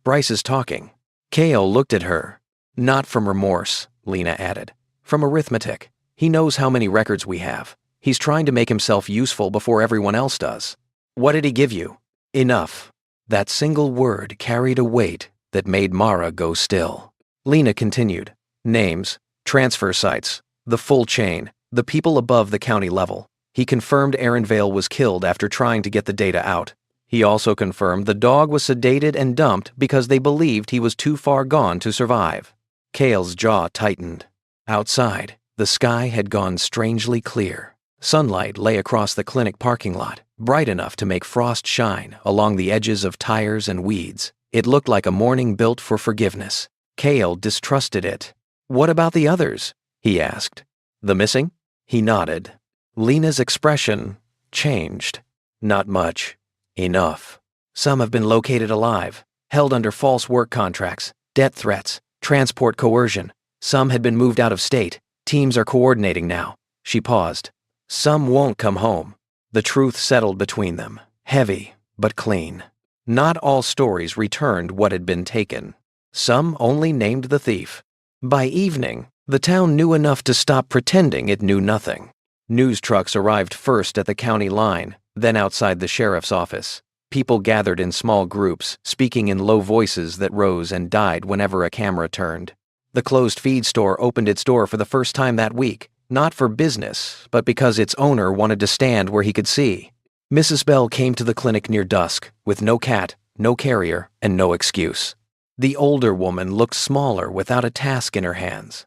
"Bryce is talking." Cale looked at her. "Not from remorse," Lena added. "From arithmetic. He knows how many records we have. He's trying to make himself useful before everyone else does." "What did he give you?" "Enough." That single word carried a weight that made Mara go still. Lena continued. "Names, transfer sites, the full chain, the people above the county level. He confirmed Aaron Vale was killed after trying to get the data out. He also confirmed the dog was sedated and dumped because they believed he was too far gone to survive." Cale's jaw tightened. Outside, the sky had gone strangely clear. Sunlight lay across the clinic parking lot, bright enough to make frost shine along the edges of tires and weeds. It looked like a morning built for forgiveness. Cale distrusted it. "What about the others?" he asked. "The missing?" He nodded. Lena's expression changed. "Not much. Enough. Some have been located alive, held under false work contracts, debt threats, transport coercion. Some had been moved out of state. Teams are coordinating now." She paused. "Some won't come home." The truth settled between them, heavy but clean. Not all stories returned what had been taken. Some only named the thief. By evening, the town knew enough to stop pretending it knew nothing. News trucks arrived first at the county line, then outside the sheriff's office. People gathered in small groups, speaking in low voices that rose and died whenever a camera turned. The closed feed store opened its door for the first time that week, not for business, but because its owner wanted to stand where he could see. Mrs. Bell came to the clinic near dusk, with no cat, no carrier, and no excuse. The older woman looked smaller without a task in her hands.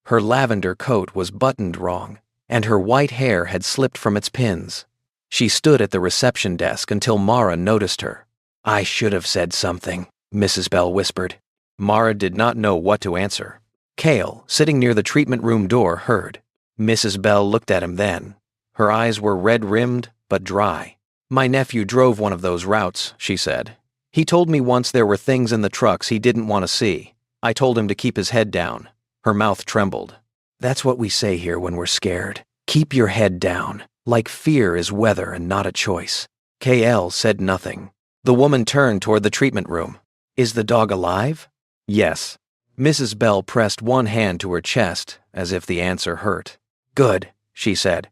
Her lavender coat was buttoned wrong, and her white hair had slipped from its pins. She stood at the reception desk until Mara noticed her. "I should have said something," Mrs. Bell whispered. Mara did not know what to answer. Cale, sitting near the treatment room door, heard. Mrs. Bell looked at him then. Her eyes were red-rimmed, but dry. "My nephew drove one of those routes," she said. "He told me once there were things in the trucks he didn't want to see. I told him to keep his head down." Her mouth trembled. "That's what we say here when we're scared. Keep your head down, like fear is weather and not a choice." KL said nothing. The woman turned toward the treatment room. "Is the dog alive?" "Yes." Mrs. Bell pressed one hand to her chest, as if the answer hurt. "Good," she said.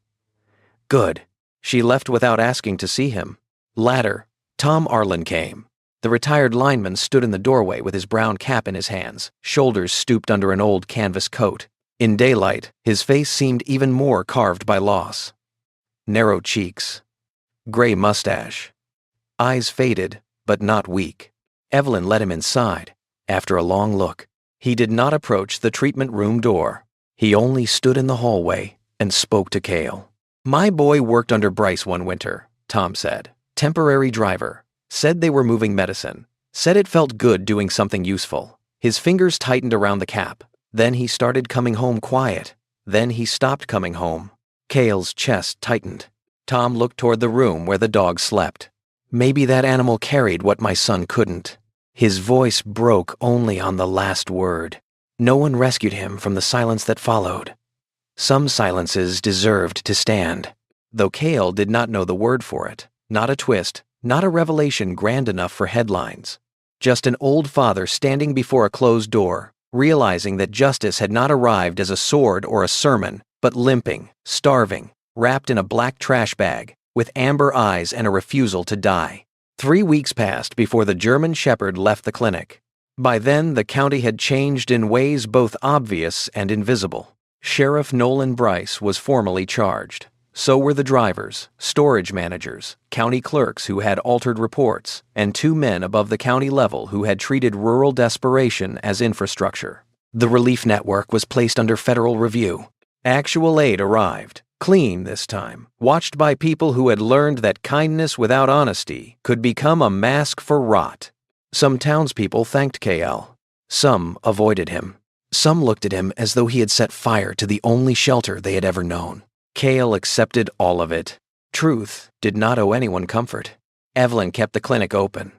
"Good." She left without asking to see him. Later, Tom Arlen came. The retired lineman stood in the doorway with his brown cap in his hands, shoulders stooped under an old canvas coat. In daylight, his face seemed even more carved by loss. Narrow cheeks. Gray mustache. Eyes faded, but not weak. Evelyn led him inside. After a long look, he did not approach the treatment room door. He only stood in the hallway and spoke to Cale. "My boy worked under Bryce one winter," Tom said. "Temporary driver. Said they were moving medicine. Said it felt good doing something useful." His fingers tightened around the cap. Then he started coming home quiet. Then he stopped coming home. Cale's chest tightened. Tom looked toward the room where the dog slept. "Maybe that animal carried what my son couldn't." His voice broke only on the last word. No one rescued him from the silence that followed. Some silences deserved to stand, though Cale did not know the word for it. Not a twist, not a revelation grand enough for headlines. Just an old father standing before a closed door, realizing that justice had not arrived as a sword or a sermon, but limping, starving, wrapped in a black trash bag, with amber eyes and a refusal to die. 3 weeks passed before the German Shepherd left the clinic. By then, the county had changed in ways both obvious and invisible. Sheriff Nolan Bryce was formally charged. So were the drivers, storage managers, county clerks who had altered reports, and 2 men above the county level who had treated rural desperation as infrastructure. The relief network was placed under federal review. Actual aid arrived, clean this time, watched by people who had learned that kindness without honesty could become a mask for rot. Some townspeople thanked KL. Some avoided him. Some looked at him as though he had set fire to the only shelter they had ever known. Cale accepted all of it. Truth did not owe anyone comfort. Evelyn kept the clinic open.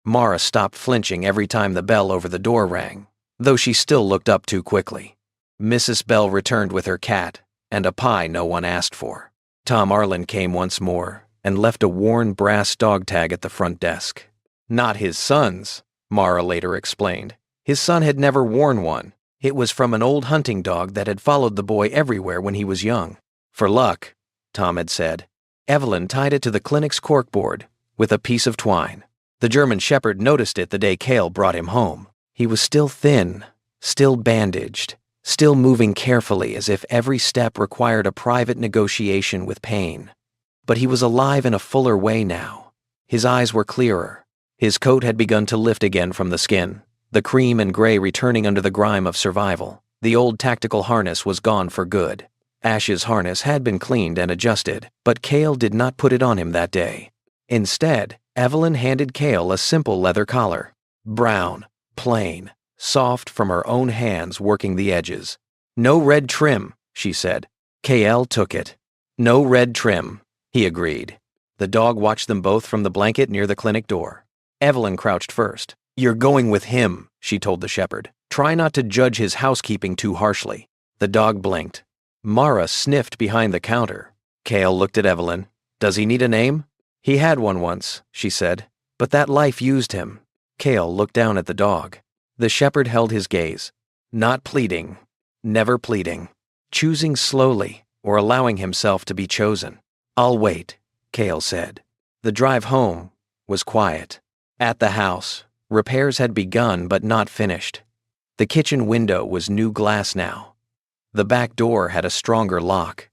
Mara stopped flinching every time the bell over the door rang, though she still looked up too quickly. Mrs. Bell returned with her cat, and a pie no one asked for. Tom Arlen came once more, and left a worn brass dog tag at the front desk. Not his son's, Mara later explained. His son had never worn one. It was from an old hunting dog that had followed the boy everywhere when he was young. "For luck," Tom had said. Evelyn tied it to the clinic's corkboard with a piece of twine. The German Shepherd noticed it the day Cale brought him home. He was still thin, still bandaged, still moving carefully as if every step required a private negotiation with pain. But he was alive in a fuller way now. His eyes were clearer. His coat had begun to lift again from the skin, the cream and gray returning under the grime of survival. The old tactical harness was gone for good. Ash's harness had been cleaned and adjusted, but Cale did not put it on him that day. Instead, Evelyn handed Cale a simple leather collar. Brown, plain, soft from her own hands working the edges. "No red trim," she said. Cale took it. "No red trim," he agreed. The dog watched them both from the blanket near the clinic door. Evelyn crouched first. "You're going with him," she told the shepherd. "Try not to judge his housekeeping too harshly." The dog blinked. Mara sniffed behind the counter. Cale looked at Evelyn. "Does he need a name?" "He had one once," she said, "but that life used him." Cale looked down at the dog. The shepherd held his gaze. Not pleading, never pleading, choosing slowly or allowing himself to be chosen. "I'll wait," Cale said. The drive home was quiet. At the house, repairs had begun but not finished. The kitchen window was new glass now. The back door had a stronger lock.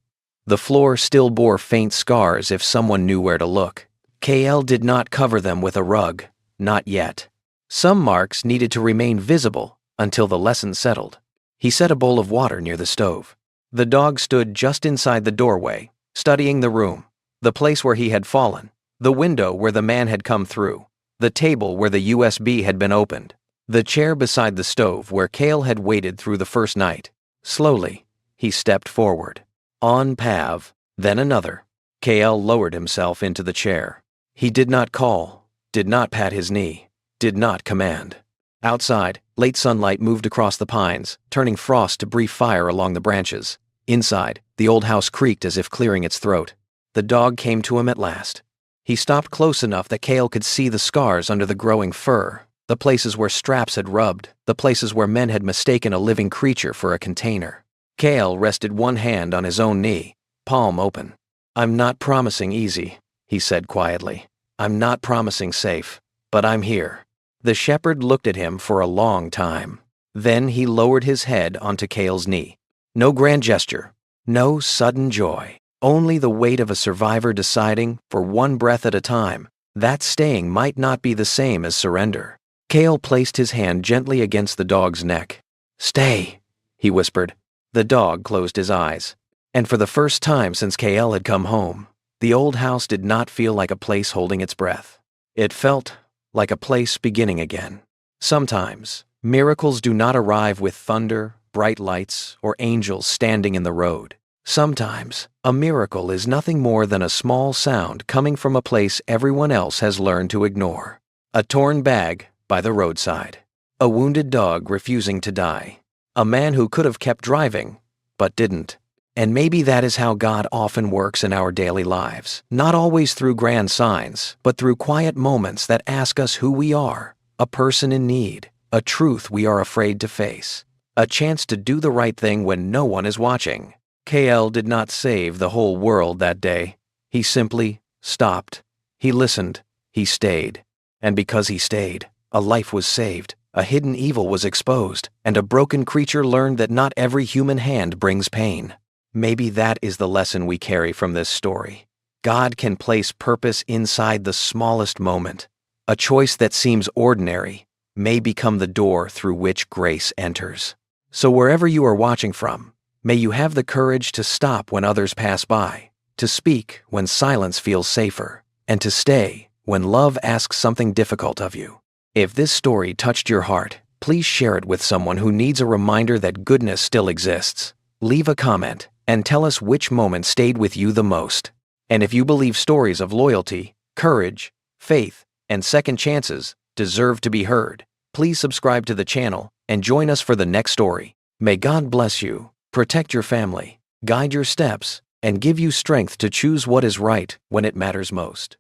The floor still bore faint scars if someone knew where to look. KL did not cover them with a rug, not yet. Some marks needed to remain visible until the lesson settled. He set a bowl of water near the stove. The dog stood just inside the doorway, studying the room, the place where he had fallen, the window where the man had come through, the table where the USB had been opened, the chair beside the stove where Kale had waited through the first night. Slowly, he stepped forward. On Pav, then another. Kale lowered himself into the chair. He did not call, did not pat his knee, did not command. Outside, late sunlight moved across the pines, turning frost to brief fire along the branches. Inside, the old house creaked as if clearing its throat. The dog came to him at last. He stopped close enough that Kale could see the scars under the growing fur, the places where straps had rubbed, the places where men had mistaken a living creature for a container. Kale rested one hand on his own knee, palm open. "I'm not promising easy," he said quietly. "I'm not promising safe, but I'm here." The shepherd looked at him for a long time. Then he lowered his head onto Kale's knee. No grand gesture, no sudden joy, only the weight of a survivor deciding, for one breath at a time, that staying might not be the same as surrender. Kale placed his hand gently against the dog's neck. "Stay," he whispered. The dog closed his eyes. And for the first time since Kale had come home, the old house did not feel like a place holding its breath. It felt like a place beginning again. Sometimes, miracles do not arrive with thunder, bright lights, or angels standing in the road. Sometimes, a miracle is nothing more than a small sound coming from a place everyone else has learned to ignore. A torn bag by the roadside. A wounded dog refusing to die. A man who could have kept driving, but didn't. And maybe that is how God often works in our daily lives. Not always through grand signs, but through quiet moments that ask us who we are. A person in need. A truth we are afraid to face. A chance to do the right thing when no one is watching. KL did not save the whole world that day. He simply stopped. He listened. He stayed. And because he stayed, a life was saved, a hidden evil was exposed, and a broken creature learned that not every human hand brings pain. Maybe that is the lesson we carry from this story. God can place purpose inside the smallest moment. A choice that seems ordinary may become the door through which grace enters. So wherever you are watching from, may you have the courage to stop when others pass by, to speak when silence feels safer, and to stay when love asks something difficult of you. If this story touched your heart, please share it with someone who needs a reminder that goodness still exists. Leave a comment and tell us which moment stayed with you the most. And if you believe stories of loyalty, courage, faith, and second chances deserve to be heard, please subscribe to the channel and join us for the next story. May God bless you, protect your family, guide your steps, and give you strength to choose what is right when it matters most.